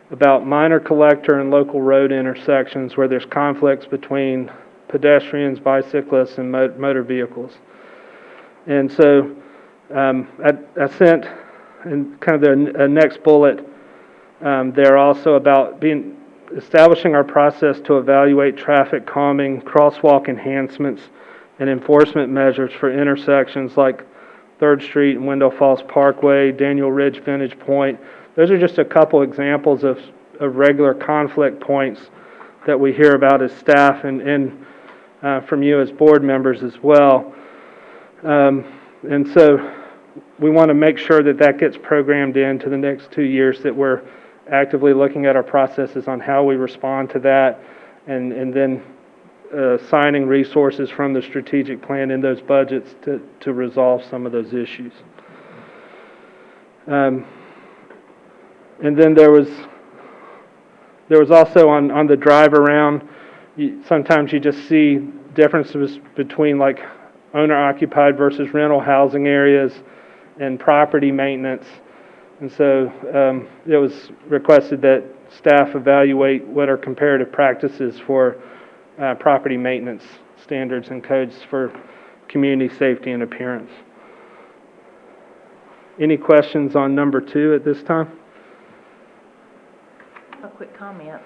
about minor collector and local road intersections where there's conflicts between pedestrians, bicyclists, and motor vehicles. And so I sent, in kind of the next bullet there also about establishing our process to evaluate traffic calming, crosswalk enhancements, and enforcement measures for intersections like 3rd Street and Wendell Falls Parkway, Daniel Ridge Vintage Point. Those are just a couple examples of regular conflict points that we hear about as staff and from you as board members as well. And so we want to make sure that gets programmed into the next 2 years, that we're actively looking at our processes on how we respond to that, and then assigning resources from the strategic plan in those budgets to resolve some of those issues. And then there was also on the drive around, sometimes you just see differences between like owner-occupied versus rental housing areas and property maintenance. And so it was requested that staff evaluate what are comparative practices for property maintenance standards and codes for community safety and appearance. Any questions on number 2 at this time? A quick comment.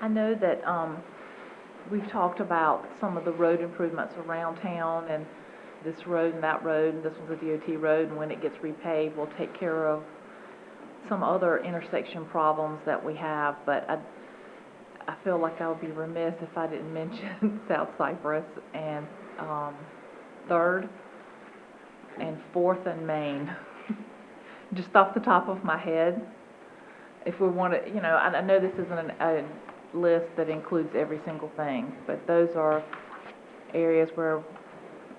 I know that we've talked about some of the road improvements around town, and this road and that road, and this one's a DOT road, and when it gets repaved, we'll take care of some other intersection problems that we have, but I feel like I would be remiss if I didn't mention South Cypress and 3rd and 4th and Main. Just off the top of my head, if we want to, I know this isn't a list that includes every single thing, but those are areas where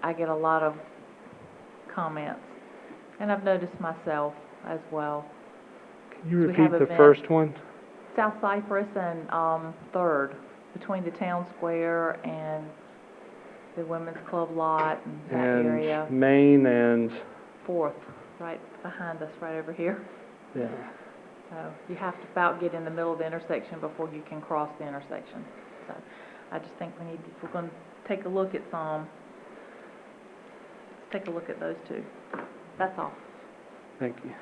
I get a lot of comments, and I've noticed myself as well. Can you repeat the first one? South Cypress and 3rd, between the town square and the Women's Club lot and that area. Main and 4th, right behind us, right over here. Yeah. So you have to about get in the middle of the intersection before you can cross the intersection. So I just think if we're going to take a look at some, let's take a look at those 2. That's all. Thank you.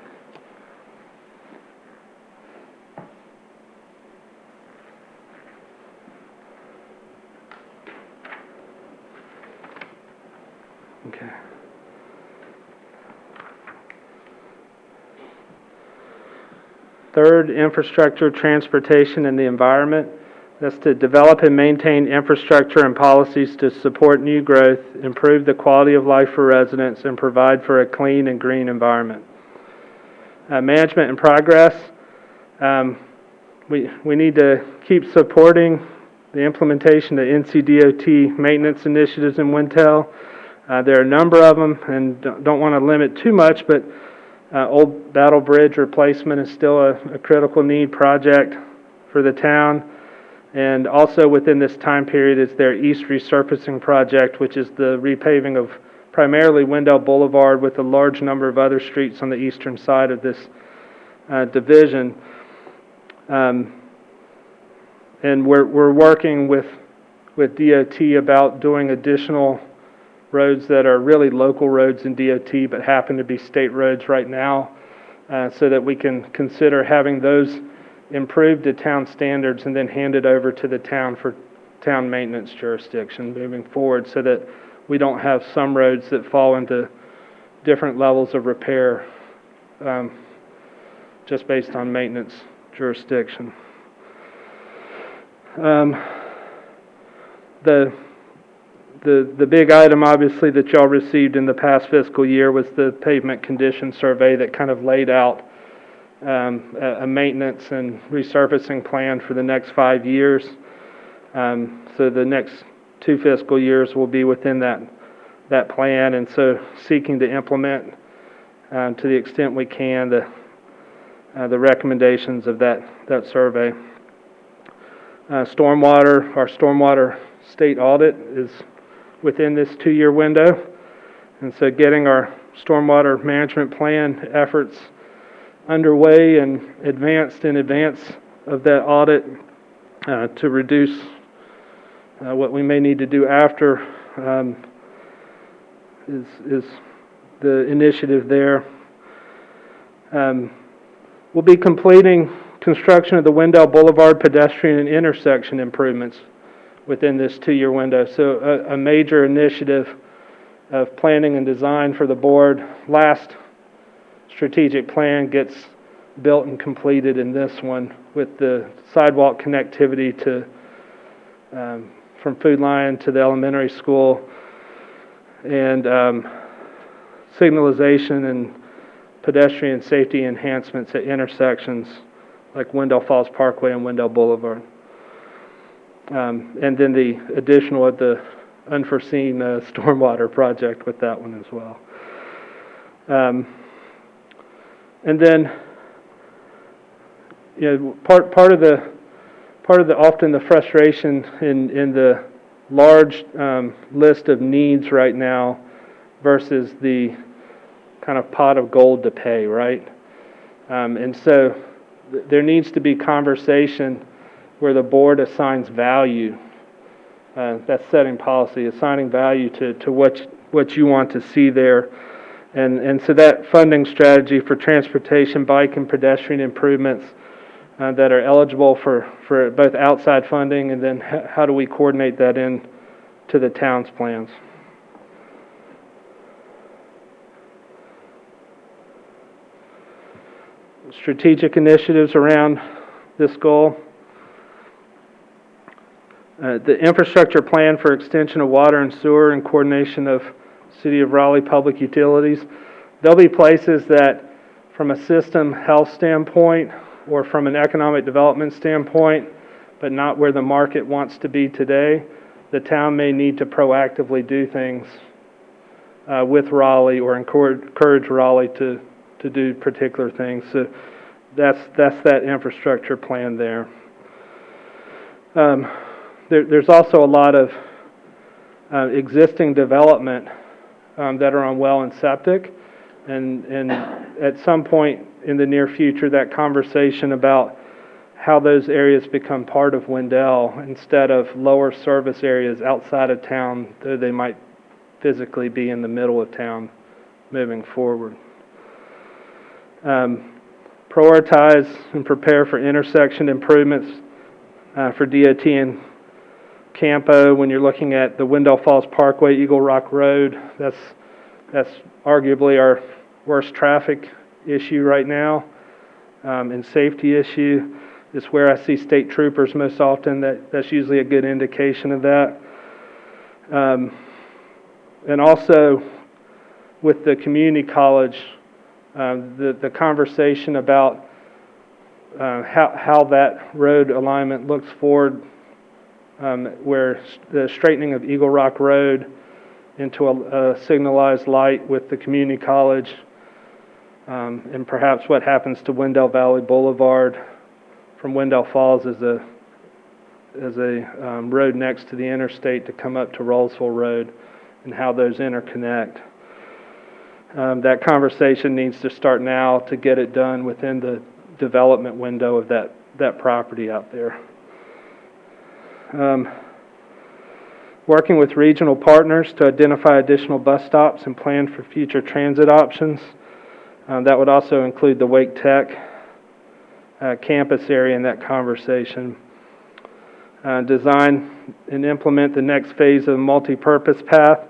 Okay. Third, infrastructure, transportation, and the environment. That's to develop and maintain infrastructure and policies to support new growth, improve the quality of life for residents, and provide for a clean and green environment. Management and progress. we need to keep supporting the implementation of NCDOT maintenance initiatives in Wendell. There are a number of them, and don't want to limit too much, but Old Battle Bridge replacement is still a critical need project for the town. And also within this time period is their East Resurfacing Project, which is the repaving of primarily Wendell Boulevard with a large number of other streets on the eastern side of this division. And we're working with DOT about doing additional roads that are really local roads in DOT but happen to be state roads right now, so that we can consider having those improved to town standards and then handed over to the town for town maintenance jurisdiction moving forward, so that we don't have some roads that fall into different levels of repair just based on maintenance jurisdiction. The big item, obviously, that y'all received in the past fiscal year was the pavement condition survey that kind of laid out a maintenance and resurfacing plan for the next 5 years. So the next 2 fiscal years will be within that plan, and so seeking to implement to the extent we can the recommendations of that survey. Our stormwater state audit is within this 2-year window, and so getting our stormwater management plan efforts underway and advanced in advance of that audit to reduce what we may need to do after is the initiative there. We'll be completing construction of the Wendell Boulevard pedestrian and intersection improvements within this 2-year window. So a major initiative of planning and design for the board. Last strategic plan gets built and completed in this one with the sidewalk connectivity to from Food Lion to the elementary school, and signalization and pedestrian safety enhancements at intersections like Wendell Falls Parkway and Wendell Boulevard. And then the additional of the unforeseen stormwater project with that one as well. And then, you know, part of the often the frustration in the large list of needs right now versus the kind of pot of gold to pay, right? And so there needs to be conversation where the board assigns value. That's setting policy, assigning value to what you want to see there. And so that funding strategy for transportation, bike, and pedestrian improvements that are eligible for both outside funding, and then how do we coordinate that in to the town's plans. Strategic initiatives around this goal. The infrastructure plan for extension of water and sewer in coordination of City of Raleigh Public Utilities. There'll be places that, from a system health standpoint or from an economic development standpoint, but not where the market wants to be today, the town may need to proactively do things with Raleigh or encourage Raleigh to do particular things. So that's that infrastructure plan there. There's also a lot of existing development that are on well and septic, and at some point in the near future, that conversation about how those areas become part of Wendell instead of lower service areas outside of town, though they might physically be in the middle of town moving forward. Prioritize and prepare for intersection improvements for DOT and Campo. When you're looking at the Wendell Falls Parkway, Eagle Rock Road, that's arguably our worst traffic issue right now, and safety issue. It's where I see state troopers most often. That's usually a good indication of that. And also with the community college, the conversation about how that road alignment looks forward, where the straightening of Eagle Rock Road into a signalized light with the community college, and perhaps what happens to Wendell Valley Boulevard from Wendell Falls as a road next to the interstate to come up to Rollsville Road, and how those interconnect. That conversation needs to start now to get it done within the development window of that property out there. Working with regional partners to identify additional bus stops and plan for future transit options. That would also include the Wake Tech campus area in that conversation. Design and implement the next phase of the multi-purpose path,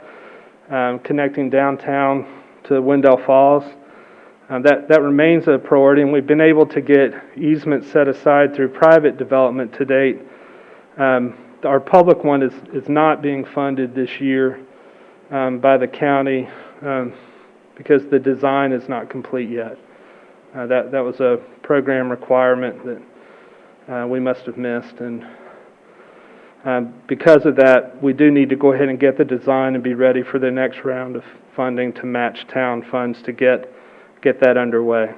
connecting downtown to Wendell Falls. That remains a priority, and we've been able to get easements set aside through private development to date. Our public one is not being funded this year by the county because the design is not complete yet. That was a program requirement that we must have missed, and because of that, we do need to go ahead and get the design and be ready for the next round of funding to match town funds to get that underway.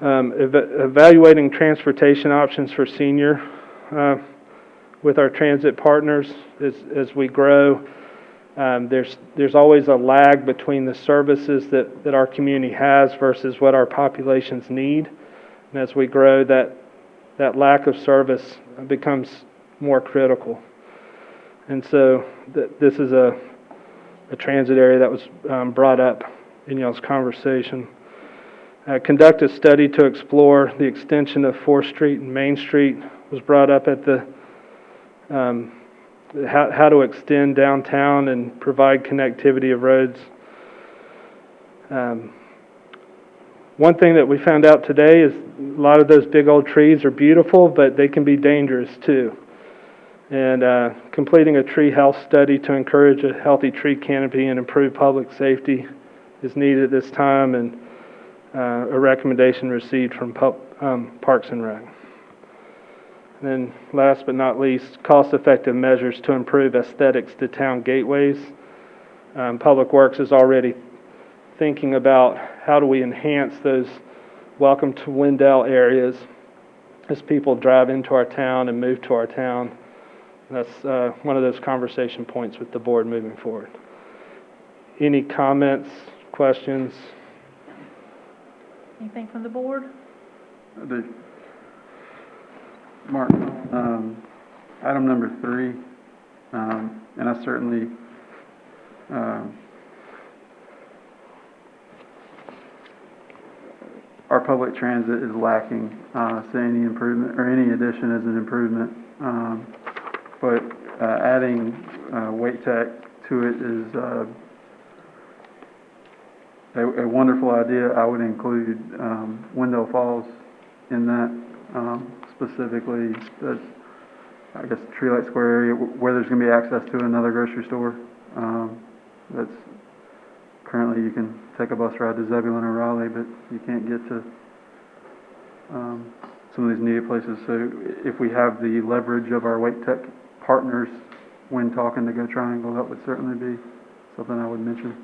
Evaluating transportation options for senior with our transit partners as we grow. There's always a lag between the services that our community has versus what our populations need. And as we grow, that lack of service becomes more critical. And so this is a transit area that was brought up in y'all's conversation. Conduct a study to explore the extension of 4th Street and Main Street was brought up at the how to extend downtown and provide connectivity of roads. One thing that we found out today is a lot of those big old trees are beautiful, but they can be dangerous too. And completing a tree health study to encourage a healthy tree canopy and improve public safety is needed at this time, and a recommendation received from Parks and Rec. And then last but not least, cost-effective measures to improve aesthetics to town gateways. Public Works is already thinking about how do we enhance those welcome to Wendell areas as people drive into our town and move to our town. That's one of those conversation points with the board moving forward. Any comments, questions? Anything from the board? Mark, item number 3, and I certainly our public transit is lacking, so any improvement or any addition is an improvement. But adding Wake Tech to it is a wonderful idea. I would include Wendell Falls in that, specifically the, I guess, Tree Light Square area where there's going to be access to another grocery store. That's currently you can take a bus ride to Zebulon or Raleigh, but you can't get to some of these needed places. So if we have the leverage of our Wake Tech partners when talking to Go Triangle, that would certainly be something I would mention.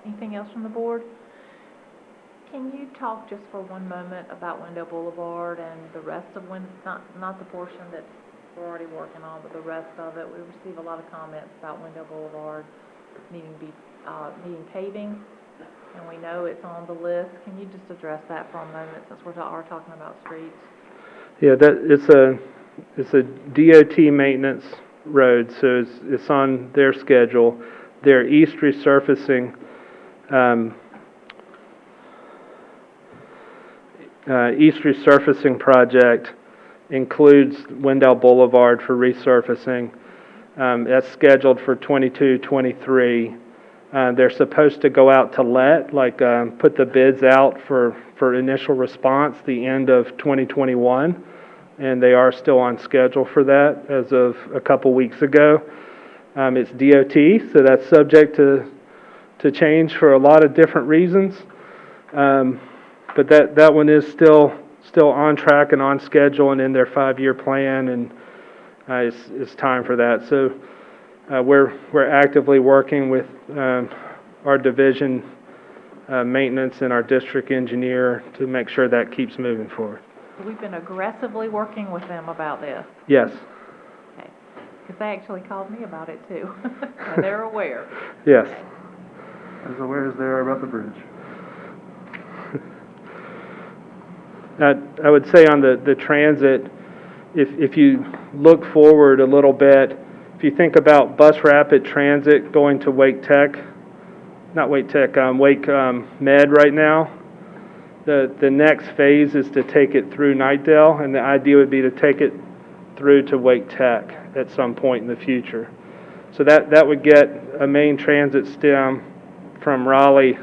Anything else from the board? Can you talk just for one moment about Wendell Boulevard and the rest of not the portion that we're already working on, but the rest of it? We receive a lot of comments about Wendell Boulevard needing paving, and we know it's on the list. Can you just address that for a moment, since we are talking about streets? Yeah, it's a DOT maintenance road, so it's on their schedule. Their east resurfacing project includes Wendell Boulevard for resurfacing. That's scheduled for 22-23. They're supposed to go out to put the bids out for initial response the end of 2021, and they are still on schedule for that as of a couple weeks ago. It's DOT, so that's subject to to change for a lot of different reasons. But that one is still on track and on schedule and in their 5-year plan, and it's time for that. So we're actively working with our division maintenance and our district engineer to make sure that keeps moving forward. We've been aggressively working with them about this. Yes. Okay. Because they actually called me about it too. So they're aware. Yes. As aware as they are about the bridge. I would say on the transit, if you look forward a little bit, if you think about bus rapid transit going to Wake Med right now, the next phase is to take it through Knightdale, and the idea would be to take it through to Wake Tech at some point in the future. So that would get a main transit stem from Raleigh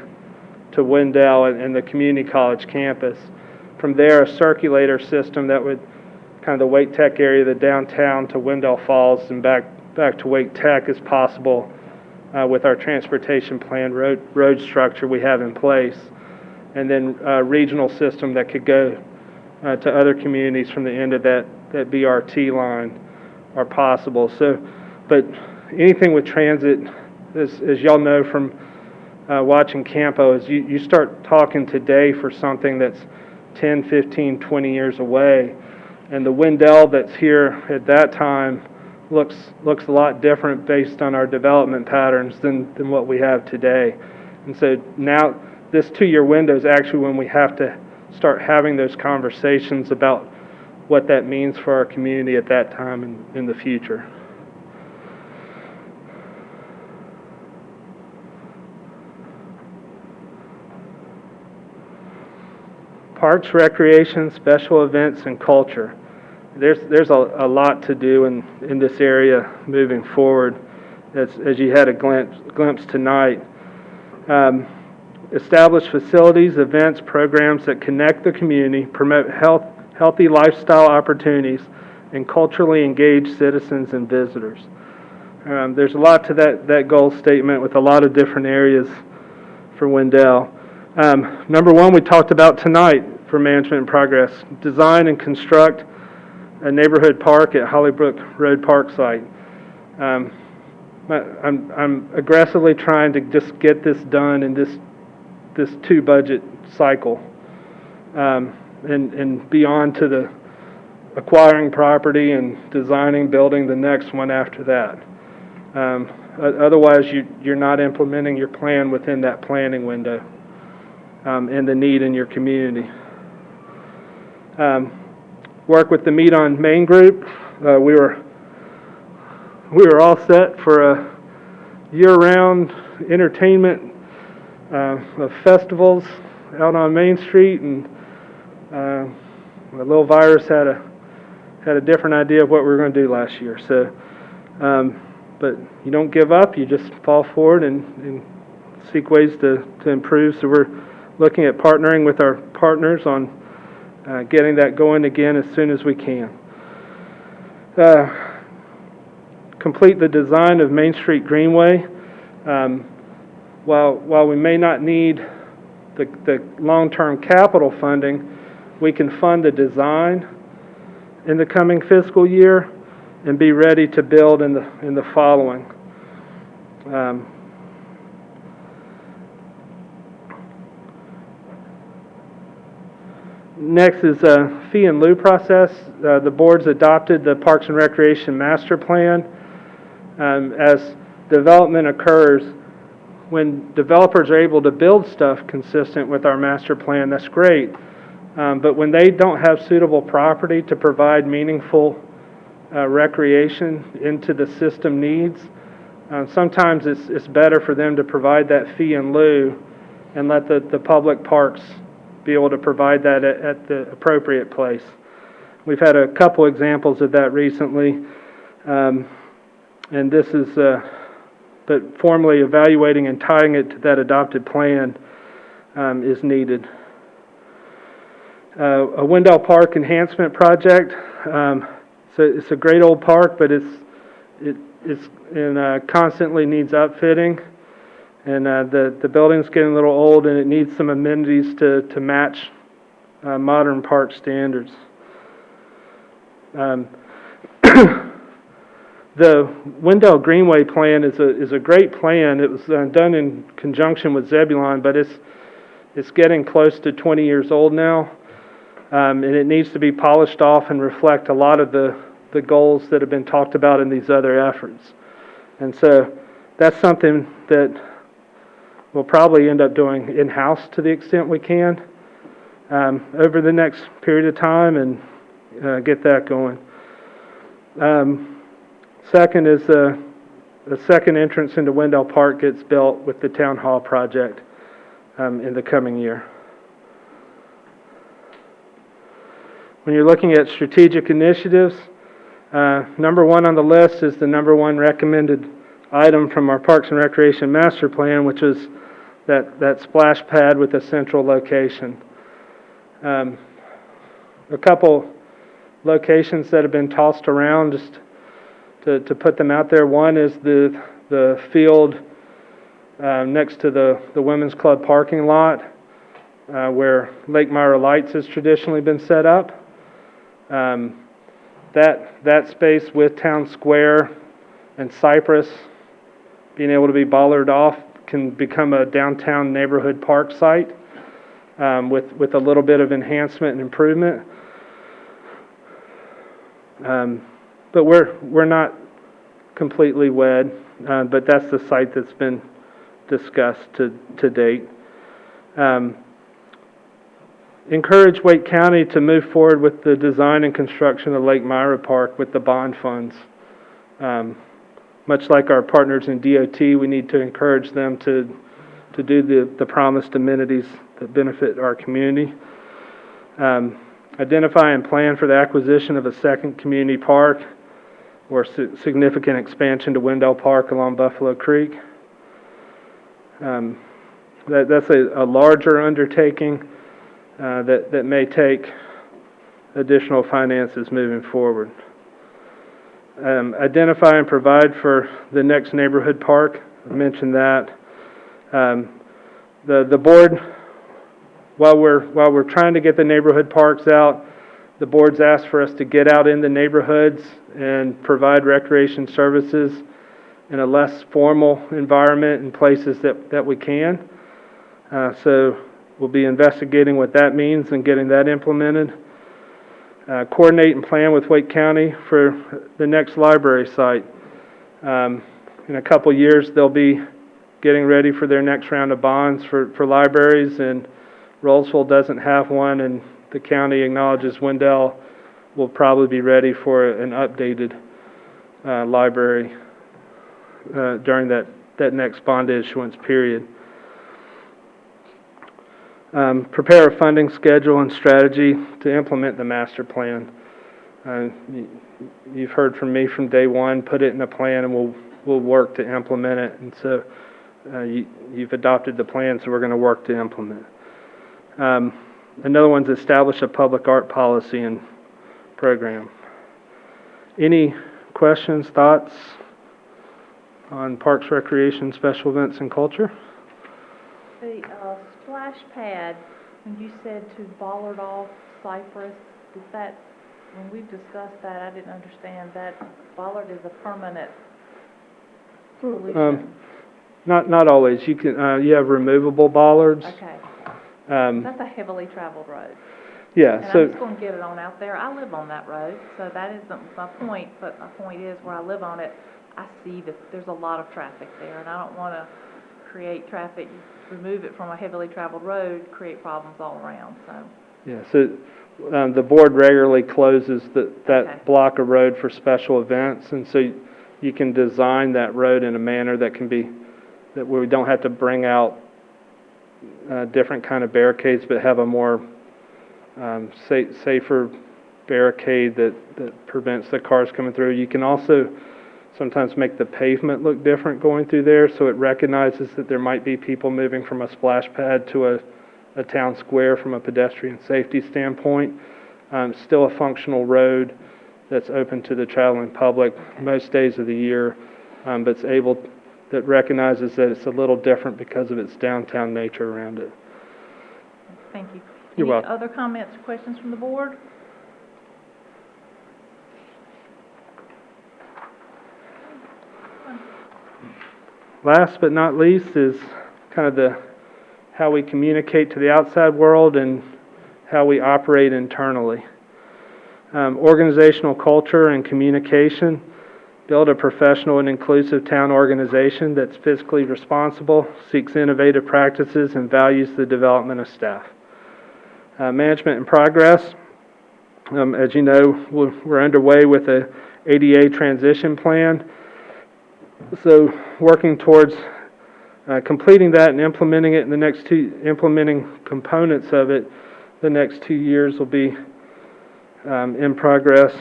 to Wendell and the community college campus. From there, a circulator system that would kind of the Wake Tech area, the downtown to Wendell Falls and back to Wake Tech is possible with our transportation plan road structure we have in place. And then a regional system that could go to other communities from the end of that BRT line are possible. So, but anything with transit, as y'all know from watching Campo, is you start talking today for something that's 10, 15, 20 years away, and the Wendell that's here at that time looks a lot different based on our development patterns than what we have today. And so now this 2-year window is actually when we have to start having those conversations about what that means for our community at that time and in the future. Parks, recreation, special events, and culture. There's a lot to do in this area moving forward, as you had a glimpse tonight. Establish facilities, events, programs that connect the community, promote healthy lifestyle opportunities, and culturally engage citizens and visitors. There's a lot to that goal statement with a lot of different areas for Wendell. Number one, we talked about tonight for management and progress. Design and construct a neighborhood park at Hollybrook Road Park site. I'm aggressively trying to just get this done in this 2-budget cycle, and beyond to the acquiring property and designing, building the next one after that. Otherwise, you're not implementing your plan within that planning window. And the need in your community. Work with the Meet on Main group. We were all set for a year-round entertainment of festivals out on Main Street, and the little virus had a different idea of what we were going to do last year. So, but you don't give up. You just fall forward and seek ways to improve. So we're looking at partnering with our partners on getting that going again as soon as we can. Complete the design of Main Street Greenway. While we may not need the long-term capital funding, we can fund the design in the coming fiscal year and be ready to build in the following. Next is a fee and lieu process. The board's adopted the Parks and Recreation Master Plan. As development occurs, when developers are able to build stuff consistent with our master plan, that's great. But when they don't have suitable property to provide meaningful recreation into the system needs, sometimes it's better for them to provide that fee in lieu and let the public parks be able to provide that at the appropriate place. We've had a couple examples of that recently, and this is, but formally evaluating and tying it to that adopted plan is needed. A Wendell Park enhancement project. So it's a great old park, but it's constantly needs upfitting, And the building's getting a little old and it needs some amenities to match modern park standards. The Wendell Greenway plan is a great plan. It was done in conjunction with Zebulon, but it's getting close to 20 years old now, and it needs to be polished off and reflect a lot of the goals that have been talked about in these other efforts. And so that's something that we'll probably end up doing in-house to the extent we can over the next period of time and get that going. Second is the second entrance into Wendell Park gets built with the Town Hall project in the coming year. When you're looking at strategic initiatives, number one on the list is the number one recommended item from our Parks and Recreation Master Plan, which is that splash pad with a central location. A couple locations that have been tossed around just to put them out there. One is the field next to the Women's Club parking lot where Lake Myra Lights has traditionally been set up. That space with Town Square and Cypress being able to be bollarded off can become a downtown neighborhood park site with a little bit of enhancement and improvement. But we're not completely wed, but that's the site that's been discussed to date. Encourage Wake County to move forward with the design and construction of Lake Myra Park with the bond funds. Much like our partners in DOT, we need to encourage them to do the promised amenities that benefit our community. Identify and plan for the acquisition of a second community park or significant expansion to Wendell Park along Buffalo Creek. That's a larger undertaking that may take additional finances moving forward. Identify and provide for the next neighborhood park. I mentioned that. The board, while we're trying to get the neighborhood parks out, the board's asked for us to get out in the neighborhoods and provide recreation services in a less formal environment in places that we can. So we'll be investigating what that means and getting that implemented. Coordinate and plan with Wake County for the next library site. In a couple years, they'll be getting ready for their next round of bonds for libraries, and Rollsville doesn't have one, and the county acknowledges Wendell will probably be ready for an updated library during that next bond issuance period. Prepare a funding schedule and strategy to implement the master plan. You've heard from me from day one, put it in a plan and we'll work to implement it. And so you've adopted the plan, so we're going to work to implement. Another one's establish a public art policy and program. Any questions, thoughts on Parks, Recreation, Special Events, and Culture? The splash pad, when you said to bollard off Cypress, is that, when we've discussed that, I didn't understand that bollard is a permanent solution. Not always. You can you have removable bollards. Okay. That's a heavily traveled road. Yeah. And So I'm just going to get it on out there. I live on that road, so that isn't my point, but my point is where I live on it, I see that there's a lot of traffic there, and I don't want to create traffic, remove it from a heavily traveled road, create problems all around, so. yeah. So the board regularly closes that Okay. block of road for special events, and so you can design that road in a manner that where we don't have to bring out different kind of barricades, but have a more safer barricade that prevents the cars coming through. You can also sometimes make the pavement look different going through there, so it recognizes that there might be people moving from a splash pad to a town square from a pedestrian safety standpoint. Still a functional road that's open to the traveling public most days of the year, but it's able that recognizes that it's a little different because of its downtown nature around it. Thank you. You're welcome. Any other comments or questions from the board? Last but not least is kind of how we communicate to the outside world and how we operate internally. Organizational culture and communication. Build a professional and inclusive town organization that's fiscally responsible, seeks innovative practices, and values the development of staff. Management and progress. As you know, we're underway with a ADA transition plan. So working towards completing that and implementing it in the next implementing components of it, the next 2 years will be in progress.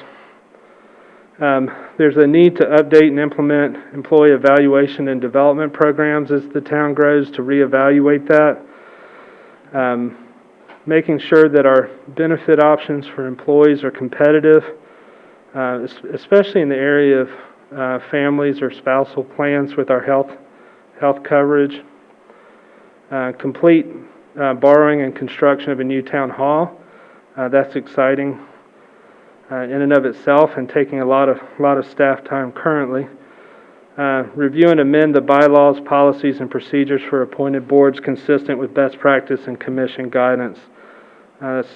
There's a need to update and implement employee evaluation and development programs as the town grows, to reevaluate that. Making sure that our benefit options for employees are competitive, especially in the area of families or spousal plans with our health coverage. Complete borrowing and construction of a new town hall. That's exciting in and of itself, and taking a lot of staff time currently. Review and amend the bylaws, policies, and procedures for appointed boards consistent with best practice and commission guidance. As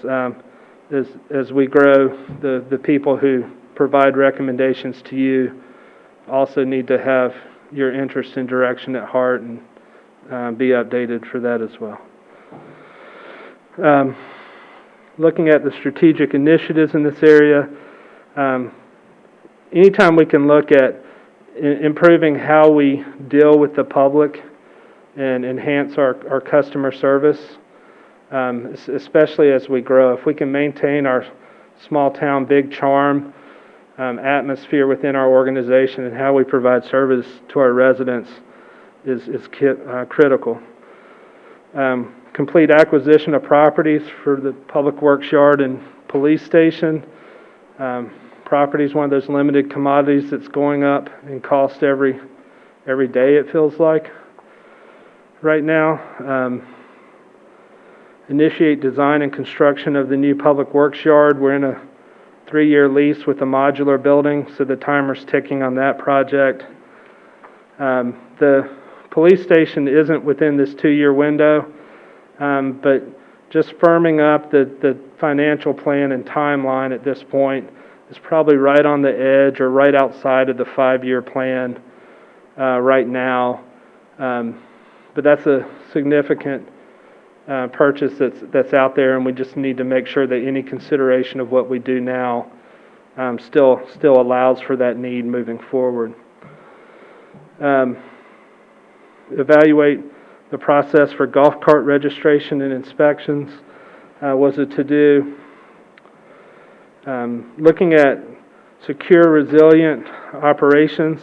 we grow, the people who provide recommendations to you also need to have your interest and direction at heart, and be updated for that as well. Looking at the strategic initiatives in this area, anytime we can look at improving how we deal with the public and enhance our customer service, especially as we grow. If we can maintain our small town, big charm atmosphere within our organization, and how we provide service to our residents is critical. Complete acquisition of properties for the Public Works Yard and Police Station. Property is one of those limited commodities that's going up in cost every day, it feels like right now. Initiate design and construction of the new Public Works Yard. We're in a 3-year lease with a modular building, so the timer's ticking on that project. The police station isn't within this 2-year window, but just firming up the financial plan and timeline at this point is probably right on the edge or right outside of the 5-year plan right now. But that's a significant purchase that's out there, and we just need to make sure that any consideration of what we do now still allows for that need moving forward. Evaluate the process for golf cart registration and inspections was a to-do. Looking at secure, resilient operations.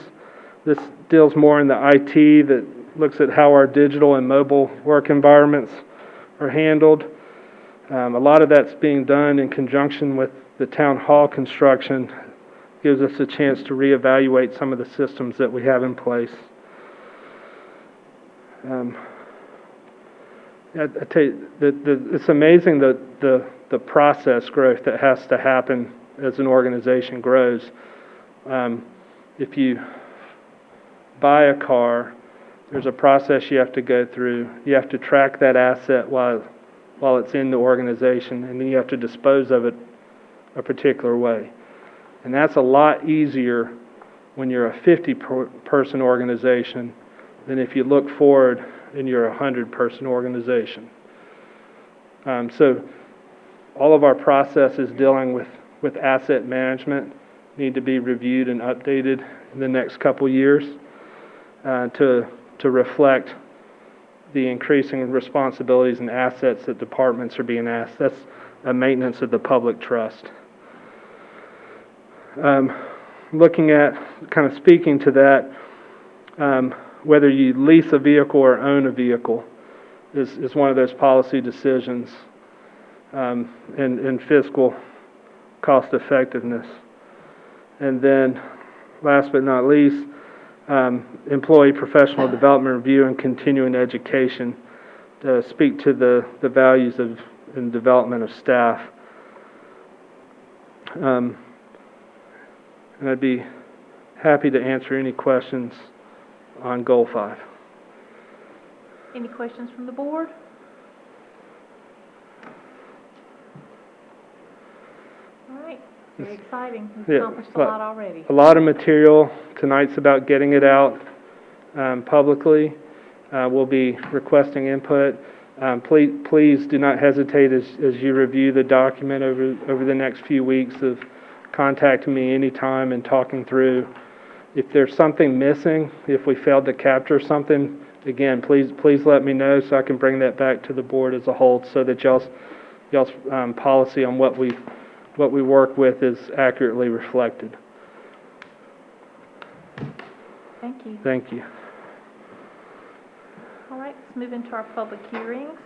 This deals more in the IT, that looks at how our digital and mobile work environments are handled. A lot of that's being done in conjunction with the town hall construction. Gives us a chance to reevaluate some of the systems that we have in place. I tell you, it's amazing the process growth that has to happen as an organization grows. If you buy a car, there's a process you have to go through. You have to track that asset while it's in the organization, and then you have to dispose of it a particular way. And that's a lot easier when you're a 50-person organization than if you look forward and you're a 100-person organization. So all of our processes dealing with asset management need to be reviewed and updated in the next couple years to reflect the increasing responsibilities and assets that departments are being asked. That's a maintenance of the public trust. Looking at, kind of speaking to that, whether you lease a vehicle or own a vehicle is one of those policy decisions, and fiscal cost effectiveness. And then, last but not least, employee professional development review and continuing education to speak to the values of and development of staff. And I'd be happy to answer any questions on Goal 5. Any questions from the board? All right, very exciting. We've Yeah, accomplished a lot already. A lot of material. Tonight's about getting it out publicly. We'll be requesting input. Please do not hesitate as you review the document over the next few weeks of contacting me anytime and talking through. If there's something missing, if we failed to capture something, again, please let me know so I can bring that back to the board as a whole so that y'all's policy on what we work with is accurately reflected. Thank you. Thank you. All right, let's move into our public hearings.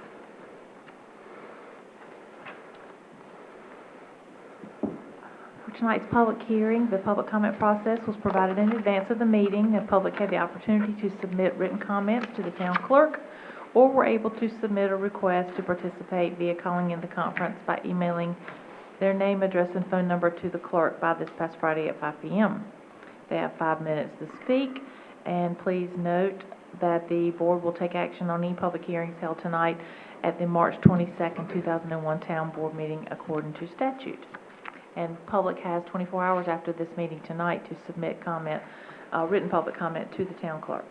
For tonight's public hearing, the public comment process was provided in advance of the meeting. The public had the opportunity to submit written comments to the town clerk, or were able to submit a request to participate via calling in the conference by emailing their name, address, and phone number to the clerk by this past Friday at 5 p.m. They have 5 minutes to speak, and please note that the board will take action on any public hearings held tonight at the March 22nd, 2001 town board meeting according to statute. And public has 24 hours after this meeting tonight to submit comment, written public comment to the town clerk.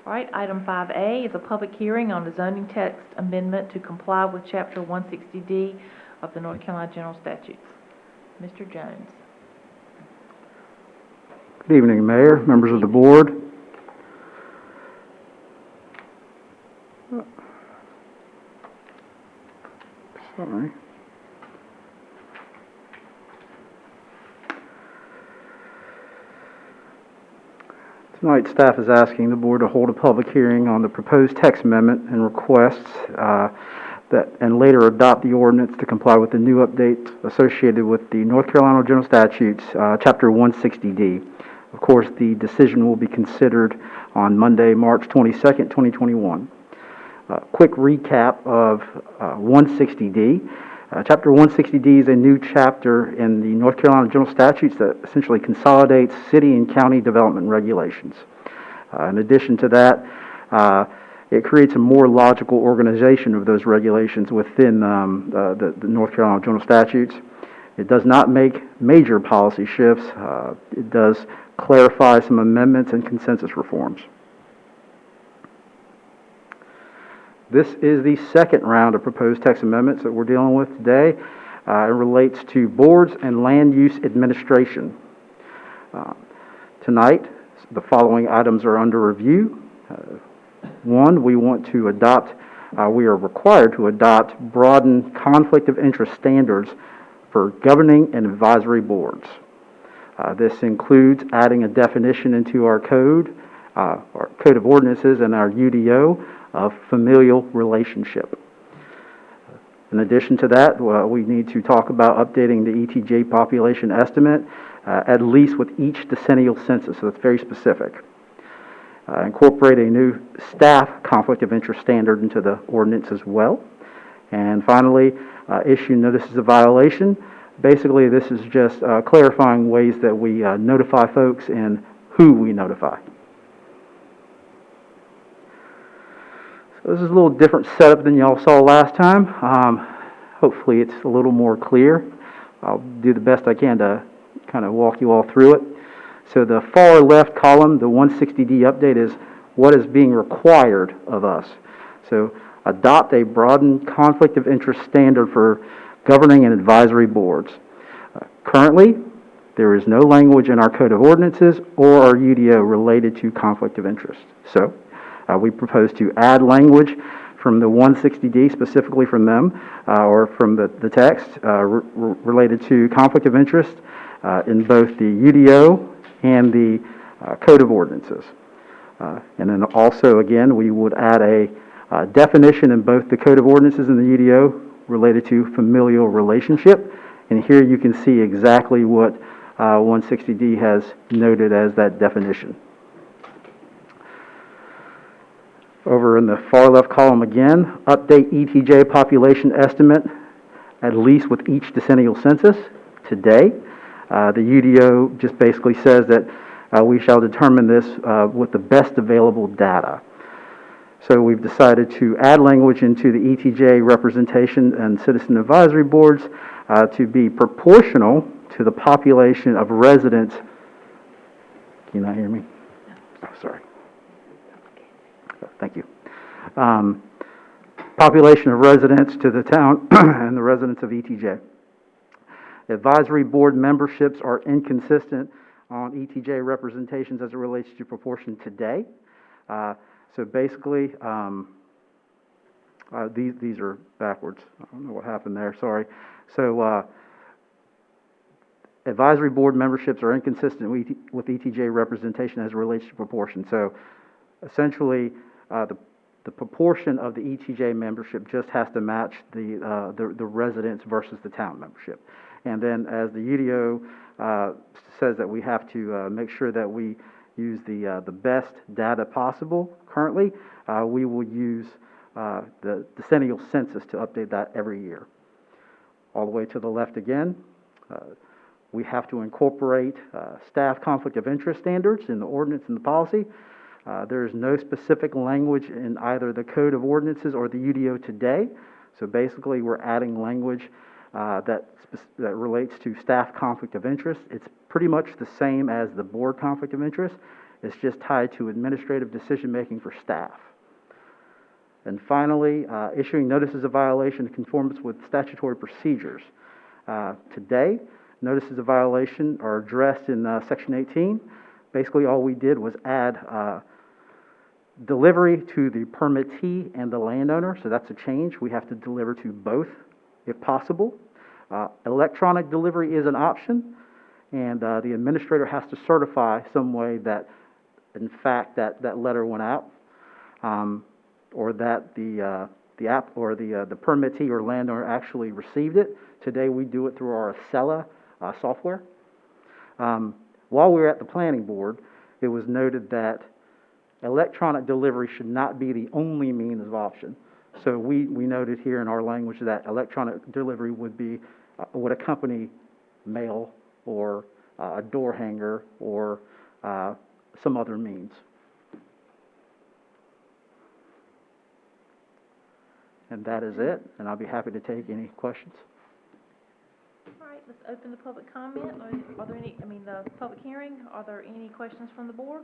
All right, item 5A is a public hearing on the zoning text amendment to comply with Chapter 160D of the North Carolina General Statutes. Mr. Jones. Good evening, Mayor, members of the board. Sorry. Tonight, staff is asking the board to hold a public hearing on the proposed text amendment and requests and later adopt the ordinance to comply with the new updates associated with the North Carolina General Statutes, Chapter 160D. Of course, the decision will be considered on Monday, March 22nd, 2021. Quick recap of 160D. Chapter 160D is a new chapter in the North Carolina General Statutes that essentially consolidates city and county development regulations. In addition to that, it creates a more logical organization of those regulations within the North Carolina General Statutes. It does not make major policy shifts. It does clarify some amendments and consensus reforms. This is the second round of proposed text amendments that we're dealing with today. It relates to boards and land use administration. Tonight, the following items are under review. One, we are required to adopt broadened conflict of interest standards for governing and advisory boards. This includes adding a definition into our code of ordinances and our UDO of familial relationship. In addition to that, we need to talk about updating the ETJ population estimate, at least with each decennial census, so that's very specific. Incorporate a new staff conflict of interest standard into the ordinance as well. And finally, issue notices of violation. Basically, this is just clarifying ways that we notify folks and who we notify. So this is a little different setup than y'all saw last time. Hopefully it's a little more clear. I'll do the best I can to kind of walk you all through it. So the far left column, the 160D update, is what is being required of us. So adopt a broadened conflict of interest standard for governing and advisory boards. Currently, there is no language in our Code of Ordinances or our UDO related to conflict of interest. So we propose to add language from the 160D, specifically from them, or from the text related to conflict of interest in both the UDO and the Code of Ordinances. And then also, again, we would add a definition in both the Code of Ordinances and the UDO related to familial relationship. And here you can see exactly what 160D has noted as that definition. Over in the far left column again, update ETJ population estimate, at least with each decennial census today. The UDO just basically says that we shall determine this with the best available data. So we've decided to add language into the ETJ representation and citizen advisory boards to be proportional to the population of residents. Can you not hear me? Oh, sorry. Thank you. Population of residents to the town and the residents of ETJ. Advisory board memberships are inconsistent on ETJ representations as it relates to proportion today. So basically, these are backwards. I don't know what happened there, sorry. So advisory board memberships are inconsistent with ETJ representation as it relates to proportion. So essentially, the proportion of the ETJ membership just has to match the residents versus the town membership. And then as the UDO says that we have to make sure that we use the best data possible currently, we will use the decennial census to update that every year. All the way to the left again, we have to incorporate staff conflict of interest standards in the ordinance and the policy. There is no specific language in either the Code of Ordinances or the UDO today. So basically, we're adding language that relates to staff conflict of interest. It's pretty much the same as the board conflict of interest. It's just tied to administrative decision-making for staff. And finally, issuing notices of violation in conformance with statutory procedures. Today, notices of violation are addressed in Section 18. Basically, all we did was add delivery to the permittee and the landowner, so that's a change. We have to deliver to both if possible. Electronic delivery is an option, and the administrator has to certify some way that, in fact, that letter went out, or that the app or the permittee or landowner actually received it. Today, we do it through our Acela software. While we were at the planning board, it was noted that electronic delivery should not be the only means of option. So we noted here in our language that electronic delivery would accompany mail or a door hanger or some other means. And that is it, and I'll be happy to take any questions. All right, let's open the public comment. Are there any, the public hearing, are there any questions from the board?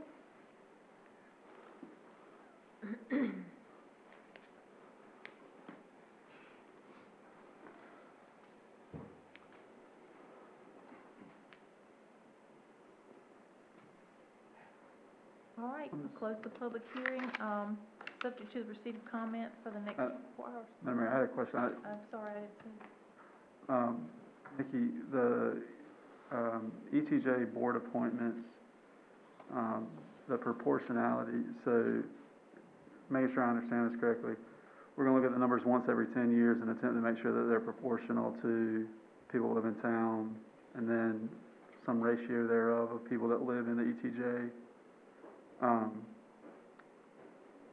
All right, we'll close the public hearing, subject to the receipt of comment for the next 4 hours. Madam Mayor, I had a question. I'm sorry, I didn't see. Nikki, the ETJ board appointments, the proportionality, so make sure I understand this correctly. We're going to look at the numbers once every 10 years and attempt to make sure that they're proportional to people who live in town, and then some ratio thereof of people that live in the ETJ.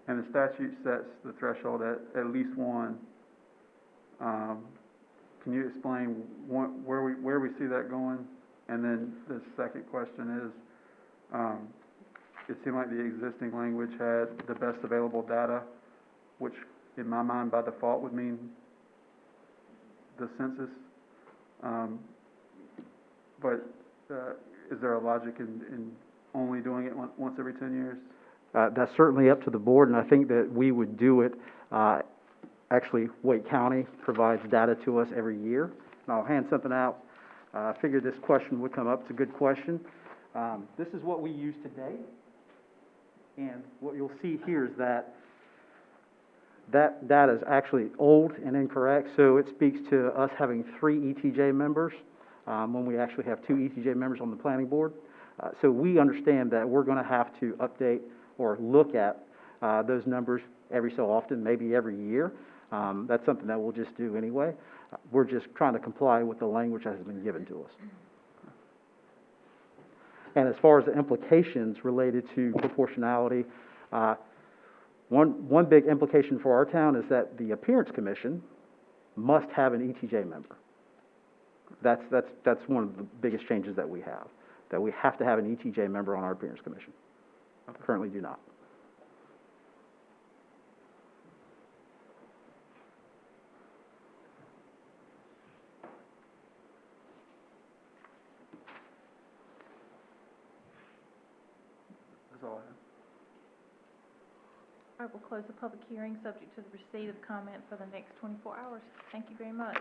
And the statute sets the threshold at least one. Can you explain where we see that going? And then the second question is, it seemed like the existing language had the best available data, which in my mind by default would mean the census. But is there a logic in only doing it once every 10 years? That's certainly up to the board, and I think that we would do it. Actually, Wake County provides data to us every year. And I'll hand something out. I figured this question would come up. It's a good question. This is what we use today. And what you'll see here is that data is actually old and incorrect. So it speaks to us having 3 ETJ members when we actually have 2 ETJ members on the planning board. So we understand that we're going to have to update or look at those numbers every so often, maybe every year. That's something that we'll just do anyway. We're just trying to comply with the language that has been given to us. And as far as the implications related to proportionality, One big implication for our town is that the Appearance Commission must have an ETJ member. That's one of the biggest changes that we have to have an ETJ member on our Appearance Commission. Currently do not. That's all I have. All right, we'll close the public hearing, subject to the receipt of comment for the next 24 hours. Thank you very much.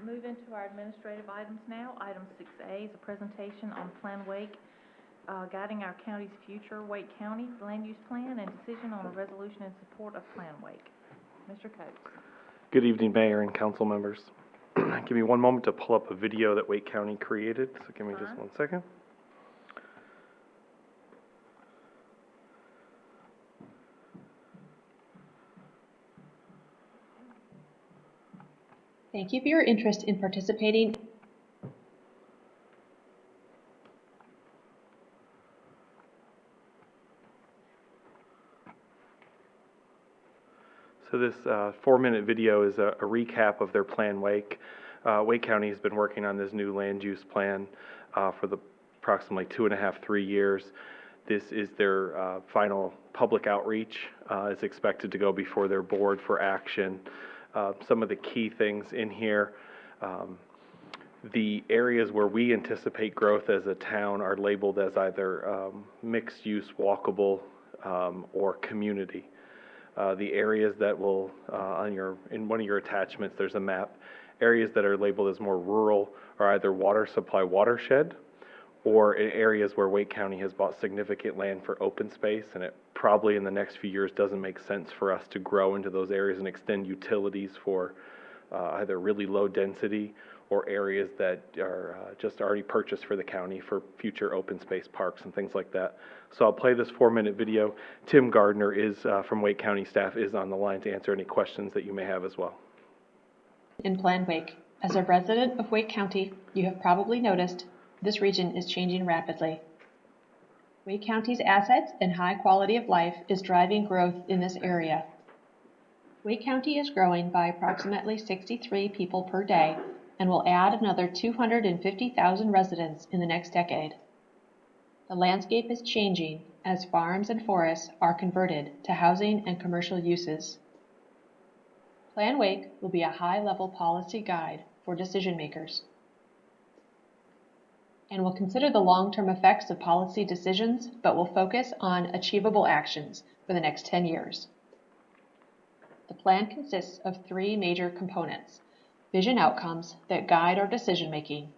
Move into our administrative items now. Item 6A is a presentation on Plan Wake, guiding our county's future. Wake County Land Use Plan and decision on a resolution in support of Plan Wake. Mr. Coates. Good evening, Mayor and council members. Give me one moment to pull up a video that Wake County created, so give me just 1 second. Thank you for your interest in participating. So this 4-minute video is a recap of their Plan Wake. Wake County has been working on this new land use plan for the approximately 2.5, 3 years. This is their final public outreach. It's expected to go before their board for action. Some of the key things in here, the areas where we anticipate growth as a town are labeled as either mixed-use, walkable, or community. The areas that will, in one of your attachments, there's a map. Areas that are labeled as more rural are either water supply watershed, or in areas where Wake County has bought significant land for open space, and it probably in the next few years doesn't make sense for us to grow into those areas and extend utilities for either really low density or areas that are just already purchased for the county for future open space parks and things like that. So I'll play this 4-minute video. Tim Gardner is from Wake County staff is on the line to answer any questions that you may have as well. In Plan Wake, as a resident of Wake County, you have probably noticed this region is changing rapidly. Wake County's assets and high quality of life is driving growth in this area. Wake County is growing by approximately 63 people per day and will add another 250,000 residents in the next decade. The landscape is changing as farms and forests are converted to housing and commercial uses. Plan Wake will be a high-level policy guide for decision makers and will consider the long-term effects of policy decisions, but will focus on achievable actions for the next 10 years. The plan consists of 3 major components: vision outcomes that guide our decision-making,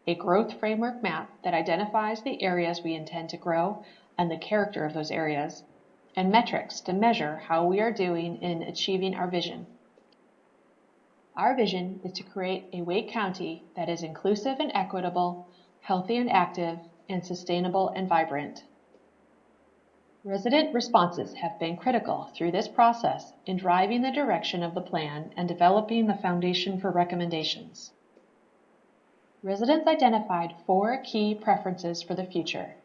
a growth framework map that identifies the areas we intend to grow and the character of those areas, and metrics to measure how we are doing in achieving our vision. Our vision is to create a Wake County that is inclusive and equitable, healthy and active, and sustainable and vibrant. Resident responses have been critical through this process in driving the direction of the plan and developing the foundation for recommendations. Residents identified 4 key preferences for the future: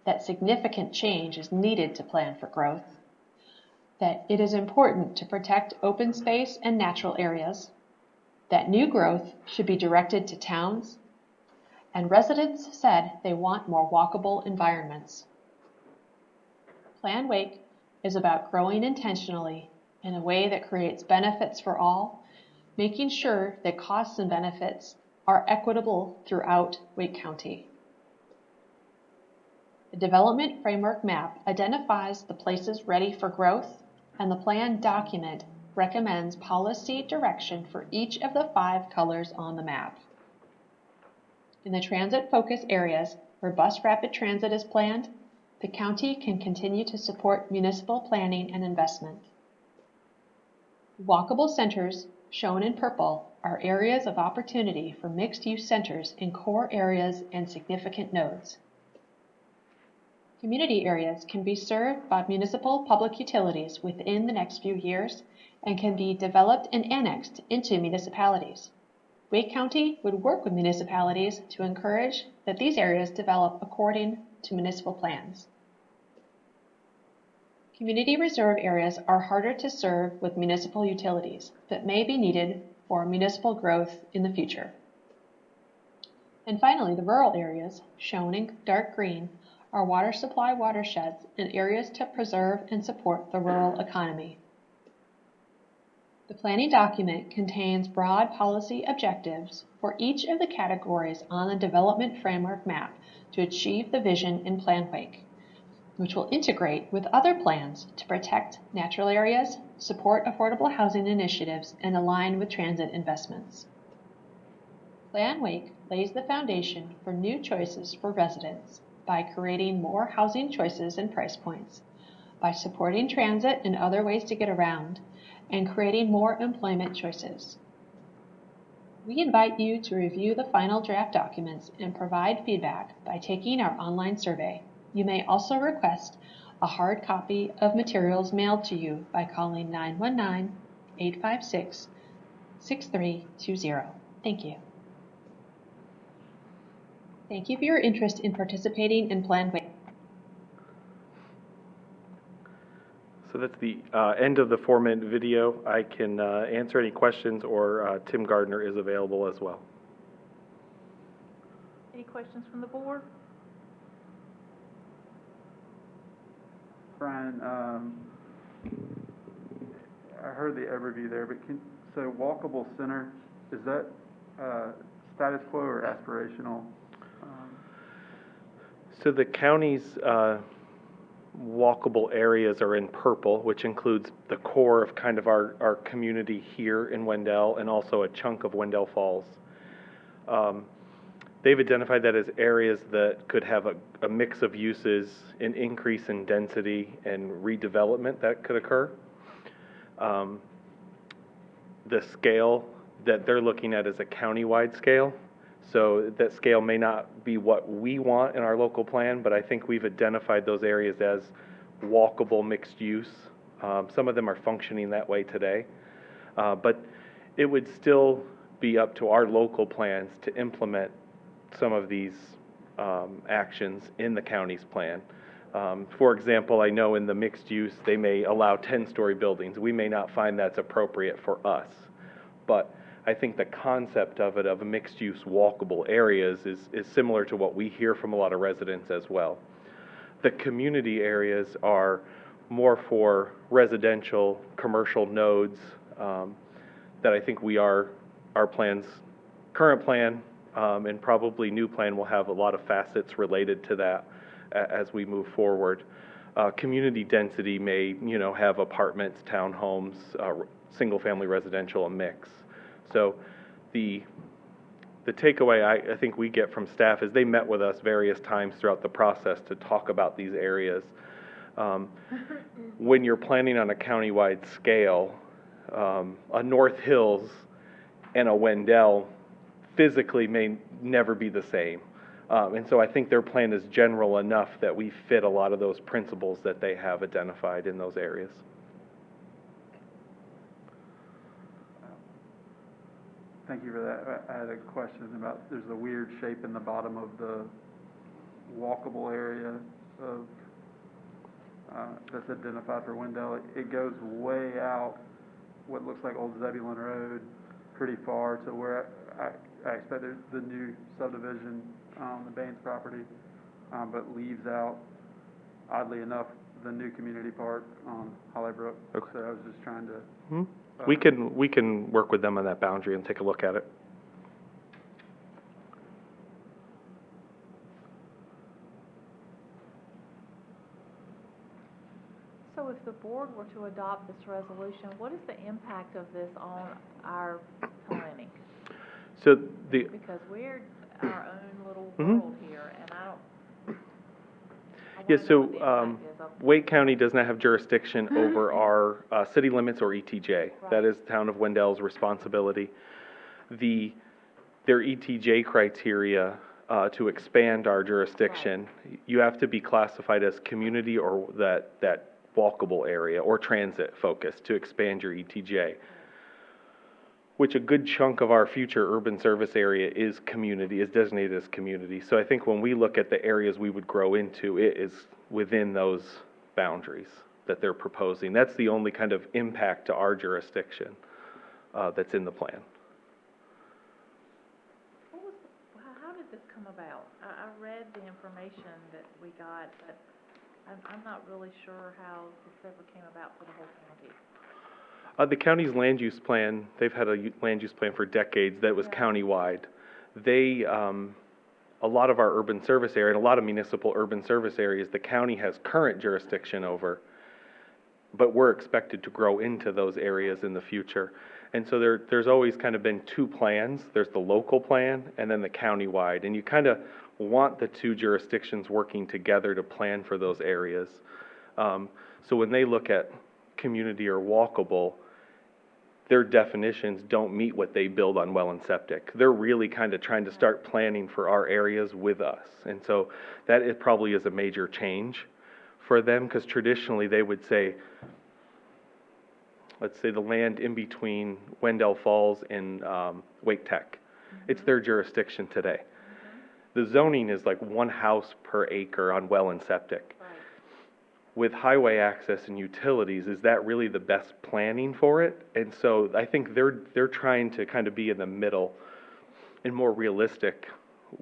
that significant change is needed to plan for growth, that it is important to protect open space and natural areas, that new growth should be directed to towns, and residents said they want more walkable environments. Plan Wake is about growing intentionally in a way that creates benefits for all, making sure that costs and benefits are equitable throughout Wake County. The development framework map identifies the places ready for growth, and the plan document recommends policy direction for each of the 5 colors on the map. In the transit focus areas where bus rapid transit is planned, the county can continue to support municipal planning and investment. Walkable centers, shown in purple, are areas of opportunity for mixed-use centers in core areas and significant nodes. Community areas can be served by municipal public utilities within the next few years and can be developed and annexed into municipalities. Wake County would work with municipalities to encourage that these areas develop according to municipal plans. Community reserve areas are harder to serve with municipal utilities, but may be needed for municipal growth in the future. And finally, the rural areas, shown in dark green, are water supply watersheds and areas to preserve and support the rural economy. The planning document contains broad policy objectives for each of the categories on the development framework map to achieve the vision in Plan Wake, which will integrate with other plans to protect natural areas, support affordable housing initiatives, and align with transit investments. Plan Wake lays the foundation for new choices for residents by creating more housing choices and price points, by supporting transit and other ways to get around, and creating more employment choices. We invite you to review the final draft documents and provide feedback by taking our online survey. You may also request a hard copy of materials mailed to you by calling 919-856-6320. Thank you. Thank you for your interest in participating in Plan Wake. So that's the end of the 4-minute video. I can answer any questions, or Tim Gardner is available as well. Any questions from the board? Brian, I heard the overview there, but so walkable center, is that status quo or aspirational? So the county's walkable areas are in purple, which includes the core of kind of our community here in Wendell and also a chunk of Wendell Falls. They've identified that as areas that could have a mix of uses, an increase in density and redevelopment that could occur. The scale that they're looking at is a county-wide scale. So that scale may not be what we want in our local plan, but I think we've identified those areas as walkable mixed use. Some of them are functioning that way today. But it would still be up to our local plans to implement some of these actions in the county's plan. For example, I know in the mixed use, they may allow 10-story buildings. We may not find that's appropriate for us, but I think the concept of it, of mixed-use walkable areas, is similar to what we hear from a lot of residents as well. The community areas are more for residential, commercial nodes that I think our plan's current plan and probably new plan will have a lot of facets related to that as we move forward. Community density may, have apartments, townhomes, single-family residential, a mix. So the takeaway I think we get from staff is they met with us various times throughout the process to talk about these areas. When you're planning on a countywide scale, a North Hills and a Wendell physically may never be the same. And so I think their plan is general enough that we fit a lot of those principles that they have identified in those areas. Thank you for that. I had a question about, there's a weird shape in the bottom of the walkable area of, that's identified for Wendell. It goes way out what looks like Old Zebulon Road, pretty far to where I expect there's the new subdivision on the Baines property, but leaves out, oddly enough, the new community park on Holly Brook. Okay. So I was just trying to... We can work with them on that boundary and take a look at it. So if the board were to adopt this resolution, what is the impact of this on our planning? So Because we're our own little world here, and I don't... Yeah, so Wake County does not have jurisdiction over our city limits or ETJ. Right. That is the town of Wendell's responsibility. Their ETJ criteria to expand our jurisdiction, right, you have to be classified as community or that walkable area or transit focused to expand your ETJ. which a good chunk of our future urban service area is community, is designated as community. So I think when we look at the areas we would grow into, it is within those boundaries that they're proposing. That's the only kind of impact to our jurisdiction that's in the plan. How did this come about? I read the information that we got, but I'm not really sure how this ever came about for the whole county. The county's land use plan, they've had a land use plan for decades that was countywide. They, a lot of our urban service area, and a lot of municipal urban service areas, the county has current jurisdiction over, but we're expected to grow into those areas in the future. And so there's always kind of been two plans. There's the local plan and then the countywide. And you kind of want the two jurisdictions working together to plan for those areas. So when they look at community or walkable, their definitions don't meet what they build on well and septic. They're really kind of trying to start planning for our areas with us. And so that it probably is a major change for them, because traditionally they would say, let's say the land in between Wendell Falls and Wake Tech. It's their jurisdiction today. The zoning is like 1 house per acre on well and septic. With highway access and utilities, is that really the best planning for it? And so I think they're trying to kind of be in the middle and more realistic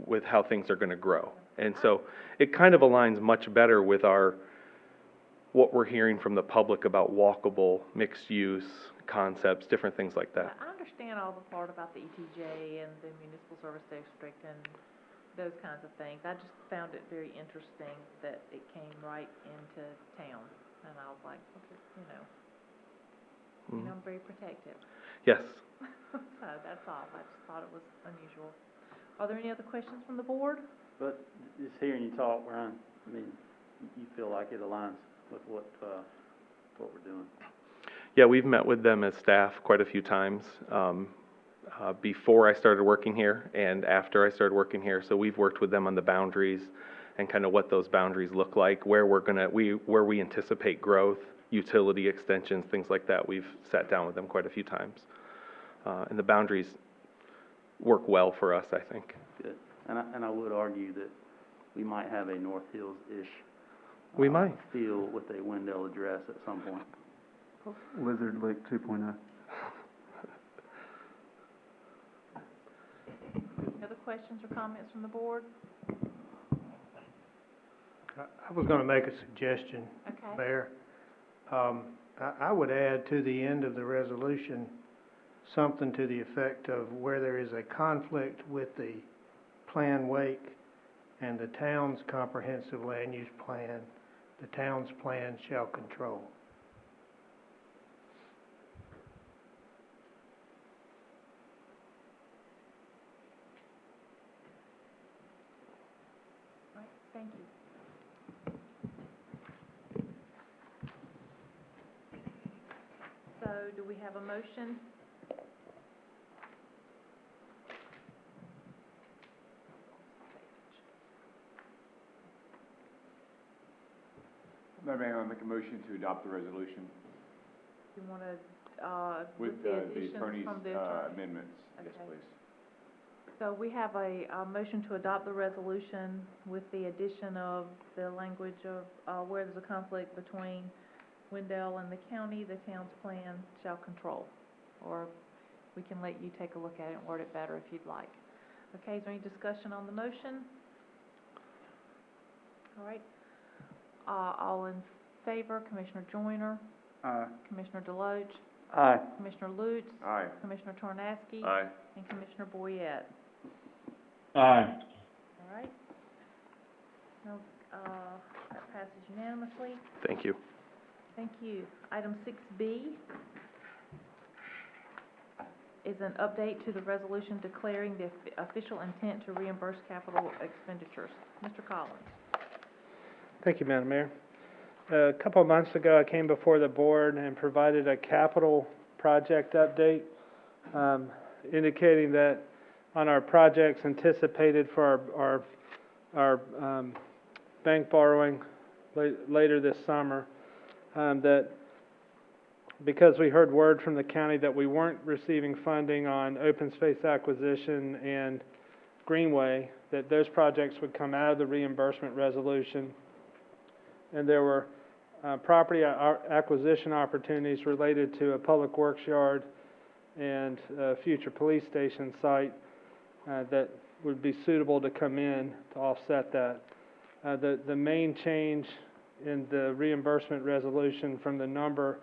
with how things are going to grow. And so it kind of aligns much better with what we're hearing from the public about walkable, mixed use concepts, different things like that. I understand all the part about the ETJ and the municipal service district and those kinds of things. I just found it very interesting that it came right into town, and I was like, okay, I'm very protective. Yes. So that's all. I just thought it was unusual. Are there any other questions from the board? But just hearing you talk, Ryan, I mean, you feel like it aligns with what we're doing? Yeah, we've met with them as staff quite a few times. Before I started working here and after I started working here. So we've worked with them on the boundaries and kind of what those boundaries look like, where we anticipate growth, utility extensions, things like that. We've sat down with them quite a few times. And the boundaries work well for us, I think. Good. And I would argue that we might have a North Hills-ish we might feel with a Wendell address at some point. Lizard Lake 2.0. Other questions or comments from the board? I was going to make a suggestion, Okay. Mayor. I would add to the end of the resolution something to the effect of where there is a conflict with the Plan Wake and the town's comprehensive land use plan, the town's plan shall control. Right, thank you. So, do we have a motion? Madam Mayor, I'll make a motion to adopt the resolution You want to, with the the additions attorney's from the attorney? amendments. Yes, Okay. please. So we have a motion to adopt the resolution with the addition of the language of where there's a conflict between Wendell and the county, the town's plan shall control. Or we can let you take a look at it and word it better if you'd like. Okay, is there any discussion on the motion? All right. All in favor, Commissioner Joyner, Aye. Commissioner Deloach, Aye. Commissioner Lutz, Aye. Commissioner Tornaski, Aye. and Commissioner Boyette. Aye. All right. No, that passes unanimously. Thank you. Thank you. Item 6B is an update to the resolution declaring the official intent to reimburse capital expenditures. Mr. Collins. Thank you, Madam Mayor. A couple of months ago, I came before the board and provided a capital project update, indicating that on our projects anticipated for our bank borrowing later this summer, that because we heard word from the county that we weren't receiving funding on open space acquisition and Greenway, that those projects would come out of the reimbursement resolution. And there were property acquisition opportunities related to a public works yard and a future police station site that would be suitable to come in to offset that. The main change in the reimbursement resolution from the number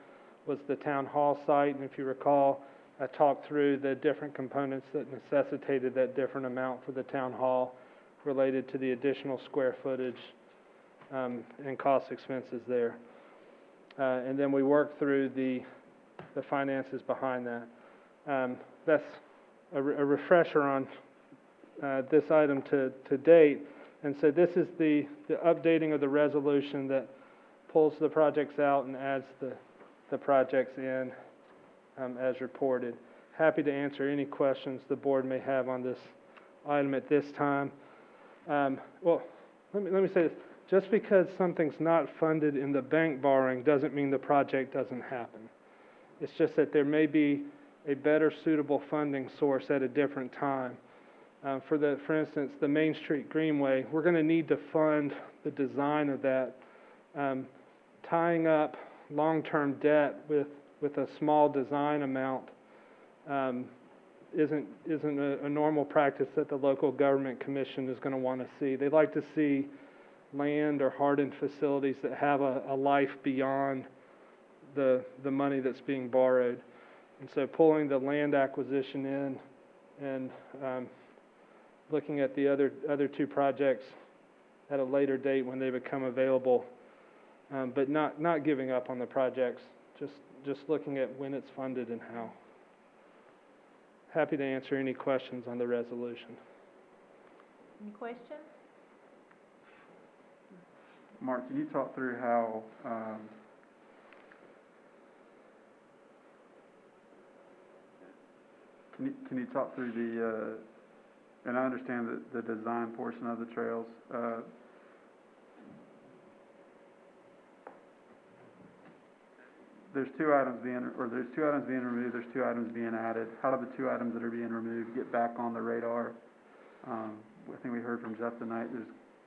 was the town hall site, and if you recall, I talked through the different components that necessitated that different amount for the town hall related to the additional square footage and cost expenses there. And then we worked through the finances behind that. That's a refresher on this item to date. And so this is the updating of the resolution that pulls the projects out and adds the projects in as reported. Happy to answer any questions the board may have on this item at this time. Well, let me say this. Just because something's not funded in the bank borrowing doesn't mean the project doesn't happen. It's just that there may be a better suitable funding source at a different time. For instance, the Main Street Greenway, we're going to need to fund the design of that. Tying up long-term debt with a small design amount isn't a normal practice that the local government commission is going to want to see. They like to see land or hardened facilities that have a life beyond the money that's being borrowed. And so pulling the land acquisition in and looking at the other two projects at a later date when they become available, but not giving up on the projects, just looking at when it's funded and how. Happy to answer any questions on the resolution. Any questions? Mark, can you talk through how, can you talk through and I understand the design portion of the trails, there's two items being removed, there's two items being added. How do the two items that are being removed get back on the radar? I think we heard from Jeff tonight,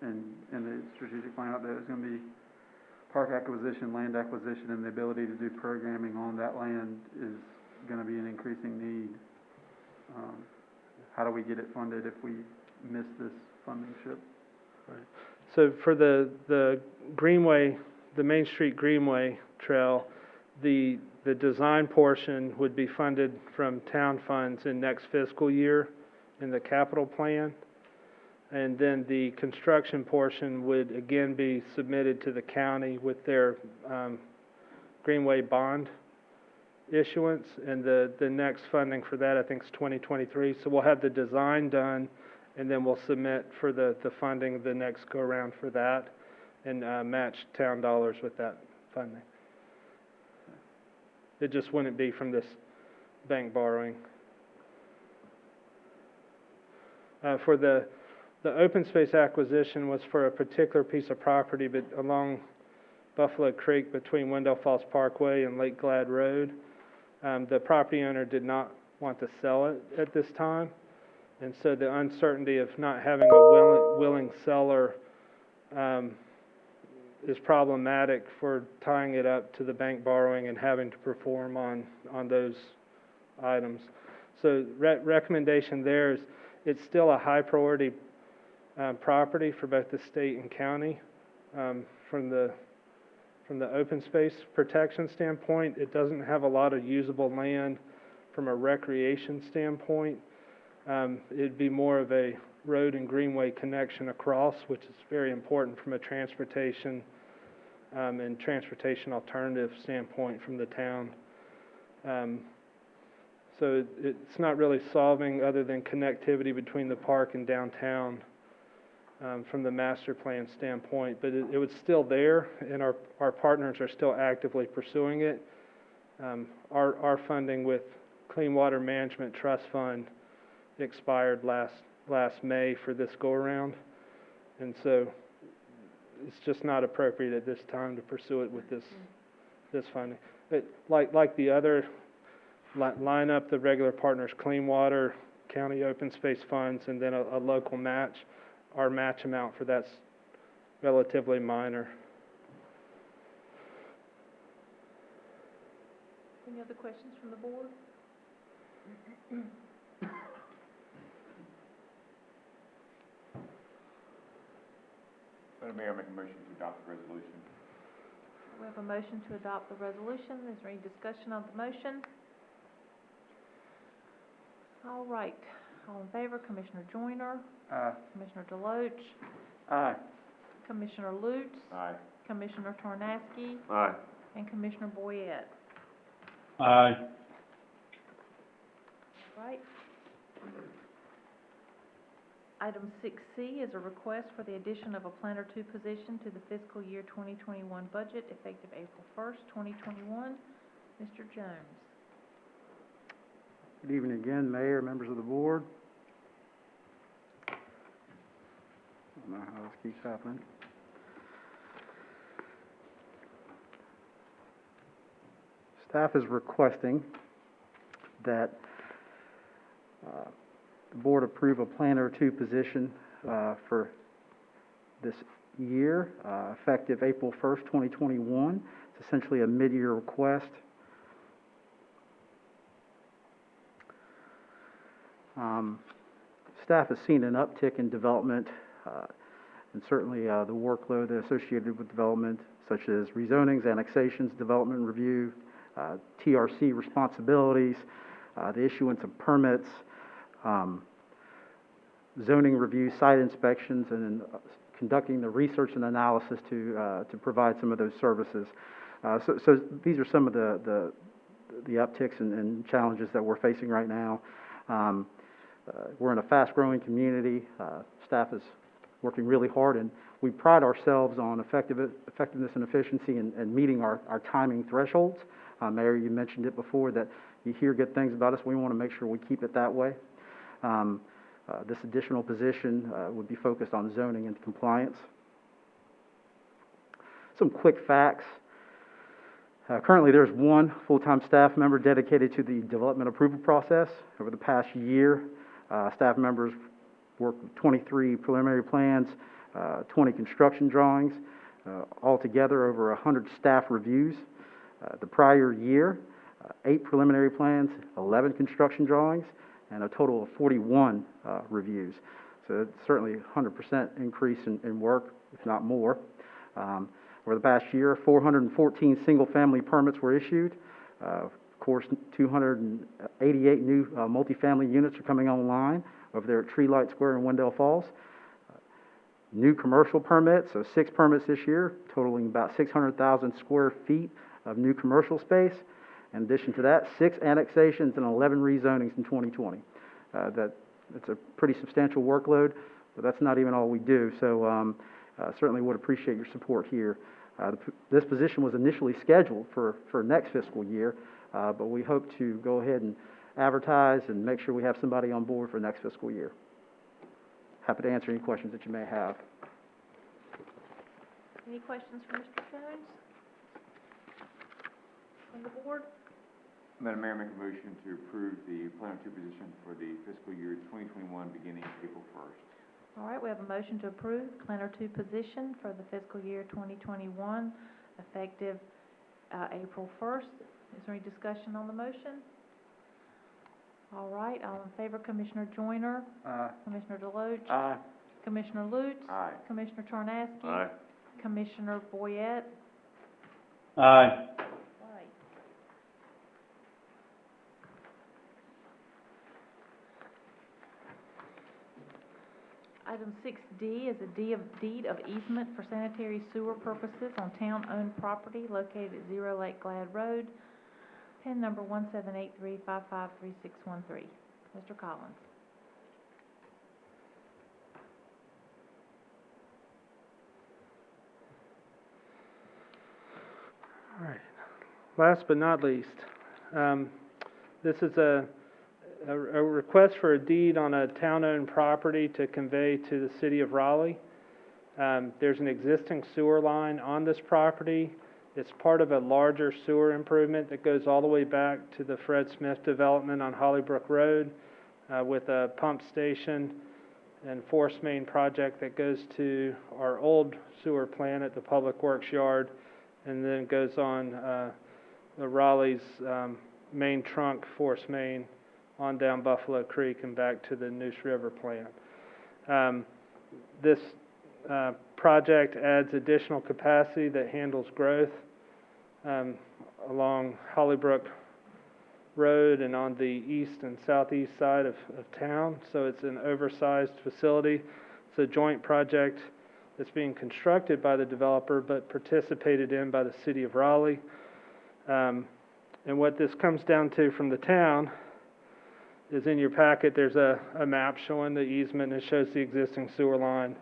in the strategic plan out there, there's going to be park acquisition, land acquisition, and the ability to do programming on that land is going to be an increasing need. How do we get it funded if we miss this funding ship? Right. So for the Greenway, the Main Street Greenway Trail, the design portion would be funded from town funds in next fiscal year in the capital plan. And then the construction portion would again be submitted to the county with their Greenway bond issuance. And the next funding for that, I think, is 2023. So we'll have the design done, and then we'll submit for the funding the next go-around for that and match town dollars with that funding. It just wouldn't be from this bank borrowing. For the open space acquisition was for a particular piece of property, but along Buffalo Creek between Wendell Falls Parkway and Lake Glad Road. The property owner did not want to sell it at this time, and so the uncertainty of not having a willing seller is problematic for tying it up to the bank borrowing and having to perform on those items. So recommendation there is it's still a high priority property for both the state and county. From the open space protection standpoint, it doesn't have a lot of usable land. From a recreation standpoint, it'd be more of a road and greenway connection across, which is very important from a transportation and transportation alternative standpoint from the town. So it's not really solving other than connectivity between the park and downtown from the master plan standpoint, but it was still there, and our partners are still actively pursuing it. Our funding with Clean Water Management Trust Fund expired last May for this go-around, and so it's just not appropriate at this time to pursue it with this funding. but like the other, line up the regular partners, clean water, county open space funds, and then a local match. Our match amount for that's relatively minor. Any other questions from the board? Madam Mayor, I make a motion to adopt the resolution. We have a motion to adopt the resolution. Is there any discussion on the motion? All right. All in favor, Commissioner Joyner, Aye. Commissioner Deloach, Aye. Commissioner Lutz, Aye. Commissioner Tornaski, Aye. and Commissioner Boyette. Aye. Right. Item 6C is a request for the addition of a Planner 2 position to the fiscal year 2021 budget effective April 1st, 2021. Mr. Jones. Good evening again, Mayor, members of the board. I don't know how this keeps happening. Staff is requesting that the board approve a Planner 2 position for this year, effective April 1st, 2021. It's essentially a mid-year request. Staff has seen an uptick in development and certainly the workload associated with development, such as rezonings, annexations, development review, TRC responsibilities, the issuance of permits, zoning review, site inspections, and conducting the research and analysis to provide some of those services. So these are some of the upticks and challenges that we're facing right now. We're in a fast-growing community. Staff is working really hard, and we pride ourselves on effectiveness and efficiency and meeting our timing thresholds. Mayor, you mentioned it before that you hear good things about us. We want to make sure we keep it that way. This additional position would be focused on zoning and compliance. Some quick facts. Currently, there's one full-time staff member dedicated to the development approval process. Over the past year, staff members worked with 23 preliminary plans, 20 construction drawings, altogether over 100 staff reviews. The prior year, 8 preliminary plans, 11 construction drawings, and a total of 41 reviews. So it's certainly a 100% increase in work, if not more. Over the past year, 414 single-family permits were issued. Of course, 288 new multifamily units are coming online over there at Treelight Square in Wendell Falls. New commercial permits, so 6 permits this year, totaling about 600,000 square feet of new commercial space. In addition to that, 6 annexations and 11 rezonings in 2020. That's a pretty substantial workload, but that's not even all we do. So certainly would appreciate your support here. This position was initially scheduled for next fiscal year, but we hope to go ahead and advertise and make sure we have somebody on board for next fiscal year. Happy to answer any questions that you may have. Any questions for Mr. Jones? From the board? Madam Mayor, I make a motion to approve the Planner 2 position for the fiscal year 2021 beginning April 1st. All right, we have a motion to approve Planner 2 position for the fiscal year 2021, effective April 1st. Is there any discussion on the motion? All right, all in favor, Commissioner Joyner, Aye. Commissioner Deloach, Aye. Commissioner Lutz, Aye. Commissioner Tornaski, Aye. Commissioner Boyette. Aye. Right. Item 6D is a deed of easement for sanitary sewer purposes on town-owned property located at 0 Lake Glad Road, PIN number 17835536613. Mr. Collins. All right. Last but not least, this is a request for a deed on a town-owned property to convey to the city of Raleigh. There's an existing sewer line on this property It's part of a larger sewer improvement that goes all the way back to the Fred Smith development on Hollybrook Road, with a pump station and force main project that goes to our old sewer plant at the Public Works Yard, and then goes on the Raleigh's main trunk force main on down Buffalo Creek and back to the Neuse River plant. This project adds additional capacity that handles growth along Hollybrook Road and on the east and southeast side of town. So it's an oversized facility. It's a joint project that's being constructed by the developer but participated in by the city of Raleigh. And what this comes down to from the town is, in your packet, there's a map showing the easement and it shows the existing sewer line.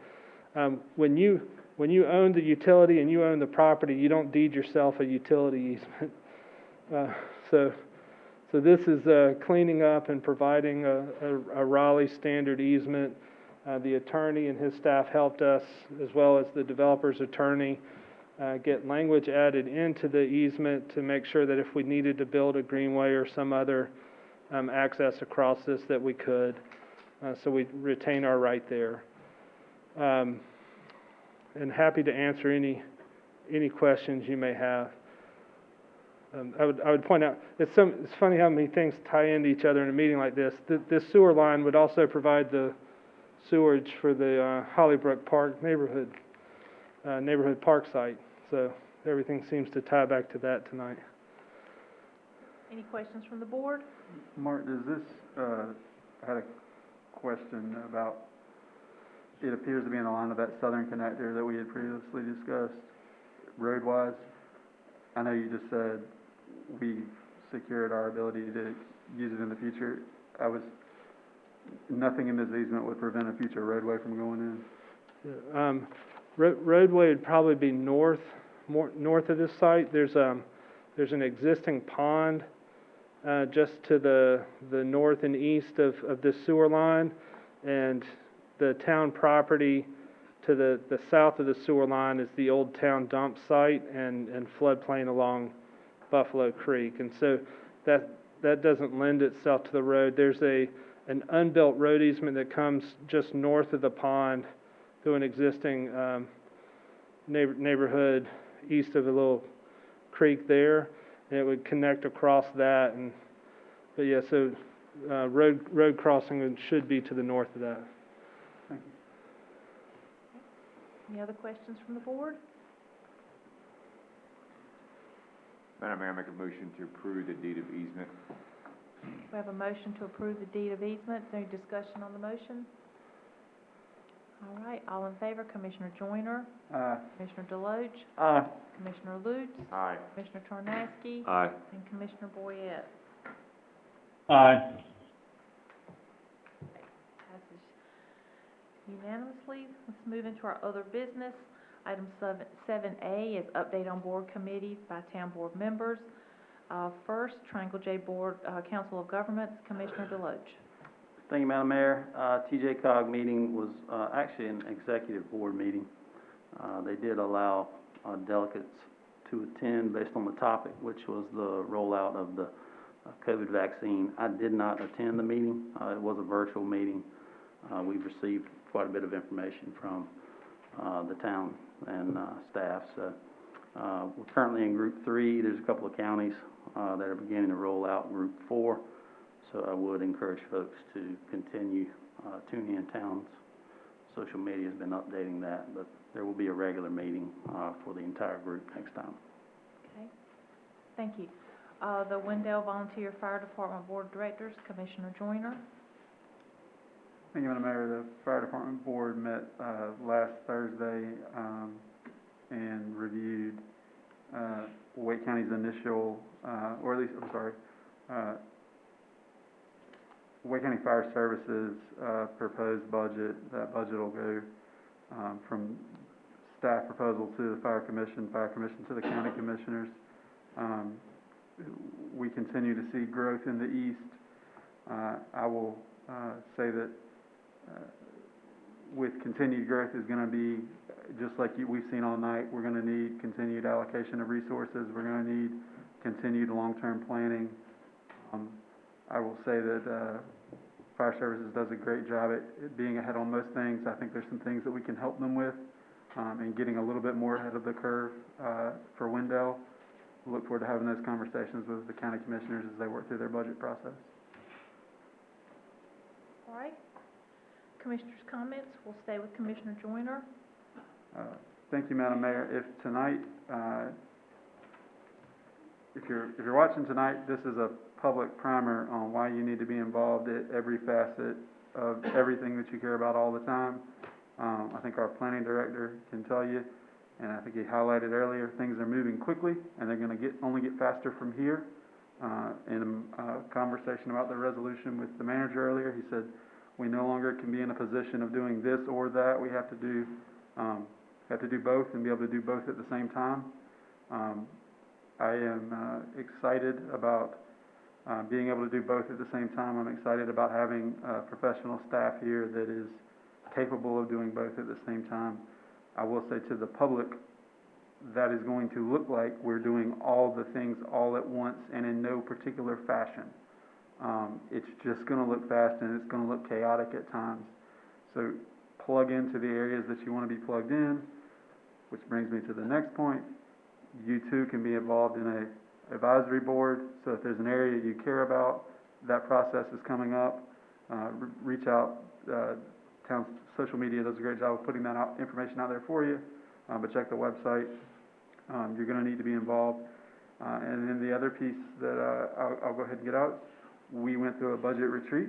When you own the utility and you own the property, you don't deed yourself a utility easement. So this is cleaning up and providing a Raleigh standard easement. The attorney and his staff helped us, as well as the developer's attorney, get language added into the easement to make sure that if we needed to build a greenway or some other access across this, that we could. So we retain our right there. And happy to answer any questions you may have. I would point out, it's funny how many things tie into each other in a meeting like this. This sewer line would also provide the sewage for the Hollybrook Park neighborhood park site. So everything seems to tie back to that tonight. Any questions from the board? Mark, does this, I had a question about, it appears to be in the line of that southern connector that we had previously discussed, road-wise. I know you just said we secured our ability to use it in the future. Nothing in this easement would prevent a future roadway from going in? Roadway would probably be north of this site. There's an existing pond just to the north and east of this sewer line, and the town property to the south of the sewer line is the old town dump site and floodplain along Buffalo Creek, and so that doesn't lend itself to the road. There's an unbuilt road easement that comes just north of the pond through an existing neighborhood east of a little creek there, and it would connect across that. But yeah, so road crossing should be to the north of that. Thank you. Any other questions from the board? Madam Mayor, I make a motion to approve the deed of easement. We have a motion to approve the deed of easement. Is there any discussion on the motion? All right, all in favor, Commissioner Joyner, Commissioner Deloach, Aye. Commissioner Lutz, Aye. Commissioner Tornaski, Aye. and Commissioner Boyette. Aye. Passes unanimously. Let's move into our other business. Item 7A is update on board committees by town board members. First, Triangle J Board, Council of Governments, Commissioner Deloach. Thank you, Madam Mayor. TJCOG meeting was actually an executive board meeting. They did allow delegates to attend based on the topic, which was the rollout of the COVID vaccine. I did not attend the meeting. It was a virtual meeting. We've received quite a bit of information from the town and staff. So we're currently in Group 3. There's a couple of counties that are beginning to roll out Group 4. So I would encourage folks to continue tuning in. Town's social media has been updating that, but there will be a regular meeting for the entire group next time. Okay, thank you. The Wendell Volunteer Fire Department Board of Directors, Commissioner Joyner. Thank you, Madam Mayor. The Fire Department Board met last Thursday and reviewed Wake County's initial, or at least, I'm sorry, Wake County Fire Services proposed budget. That budget will go from staff proposal to the Fire Commission to the county commissioners. We continue to see growth in the east. I will say that with continued growth is gonna be, just like we've seen all night, we're gonna need continued allocation of resources, we're gonna need continued long-term planning. I will say that, Fire Services does a great job at being ahead on most things. I think there's some things that we can help them with, and getting a little bit more ahead of the curve, for Wendell. Look forward to having those conversations with the county commissioners as they work through their budget process. All right. Commissioners' comments, we'll stay with Commissioner Joyner. Thank you, Madam Mayor. If tonight, if you're watching tonight, this is a public primer on why you need to be involved at every facet of everything that you care about all the time. I think our planning director can tell you, and I think he highlighted earlier, things are moving quickly, and they're gonna only get faster from here. In a conversation about the resolution with the manager earlier, he said, we no longer can be in a position of doing this or that. We have to do both and be able to do both at the same time. I am excited about being able to do both at the same time. I'm excited about having professional staff here that is capable of doing both at the same time. I will say to the public, that is going to look like we're doing all the things all at once and in no particular fashion. It's just going to look fast and it's going to look chaotic at times. So plug into the areas that you want to be plugged in, which brings me to the next point. You too can be involved in an advisory board. So if there's an area you care about, that process is coming up. Reach out. Town's social media does a great job of putting that information out there for you. But check the website. You're going to need to be involved. And then the other piece that I'll go ahead and get out, we went through a budget retreat.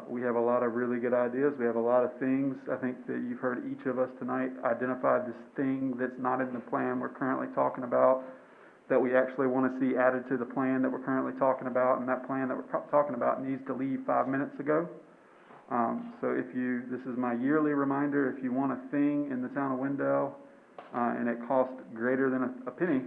We have a lot of really good ideas. We have a lot of things. I think that you've heard each of us tonight identify this thing that's not in the plan we're currently talking about, that we actually want to see added to the plan that we're currently talking about, and that plan that we're talking about needs to leave 5 minutes ago. So this is my yearly reminder, if you want a thing in the town of Wendell, and it costs greater than a penny,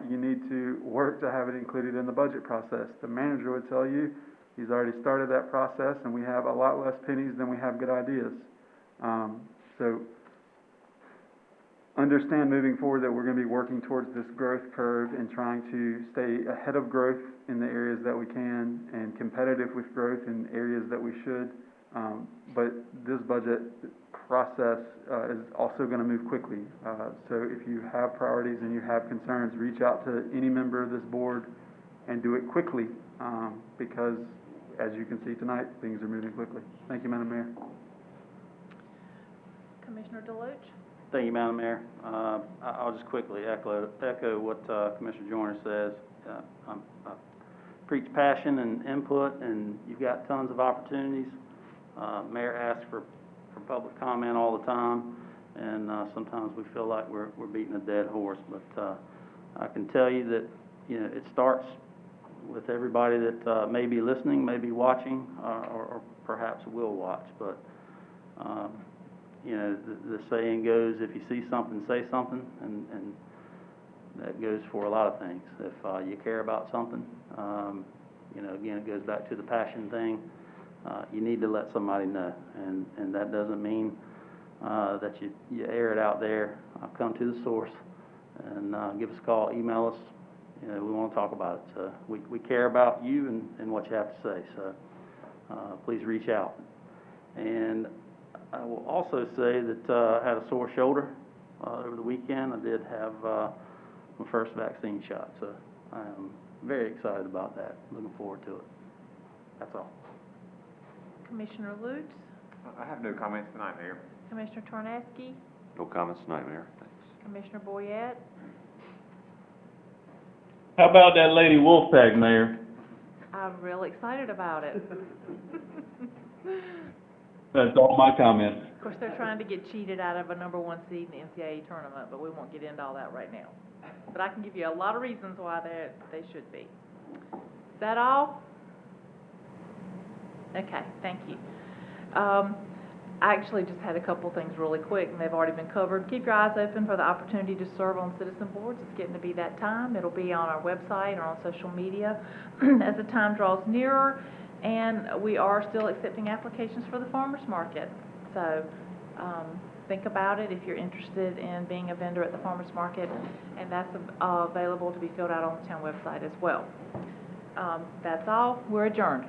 you need to work to have it included in the budget process. The manager would tell you, he's already started that process, and we have a lot less pennies than we have good ideas. So understand moving forward that we're going to be working towards this growth curve and trying to stay ahead of growth in the areas that we can and competitive with growth in areas that we should. But this budget process is also going to move quickly. So if you have priorities and you have concerns, reach out to any member of this board and do it quickly, because as you can see tonight, things are moving quickly. Thank you, Madam Mayor. Commissioner Deloach? Thank you, Madam Mayor. I'll just quickly echo what Commissioner Joyner says. I preach passion and input, and you've got tons of opportunities. Mayor asks for public comment all the time, and sometimes we feel like we're beating a dead horse. But I can tell you that it starts with everybody that may be listening, may be watching, or perhaps will watch. But the saying goes, if you see something, say something, and that goes for a lot of things. If you care about something, again, it goes back to the passion thing. You need to let somebody know, and that doesn't mean that you air it out there. Come to the source and give us a call, email us. We want to talk about it. We care about you and what you have to say, so please reach out. And I will also say that I had a sore shoulder over the weekend. I did have my first vaccine shot, so I am very excited about that. Looking forward to it. That's all. Commissioner Lutz? I have no comments tonight, Mayor. Commissioner Tornaski? No comments tonight, Mayor. Thanks. Commissioner Boyette? How about that Lady Wolfpack, Mayor? I'm real excited about it. That's all my comments. Of course, they're trying to get cheated out of a #1 seed in the NCAA tournament, but we won't get into all that right now. But I can give you a lot of reasons why they should be. Is that all? Okay, thank you. I actually just had a couple things really quick, and they've already been covered. Keep your eyes open for the opportunity to serve on citizen boards. It's getting to be that time. It'll be on our website or on social media as the time draws nearer. And we are still accepting applications for the farmers market. So, think about it if you're interested in being a vendor at the farmer's market, and that's available to be filled out on the town website as well. That's all. We're adjourned.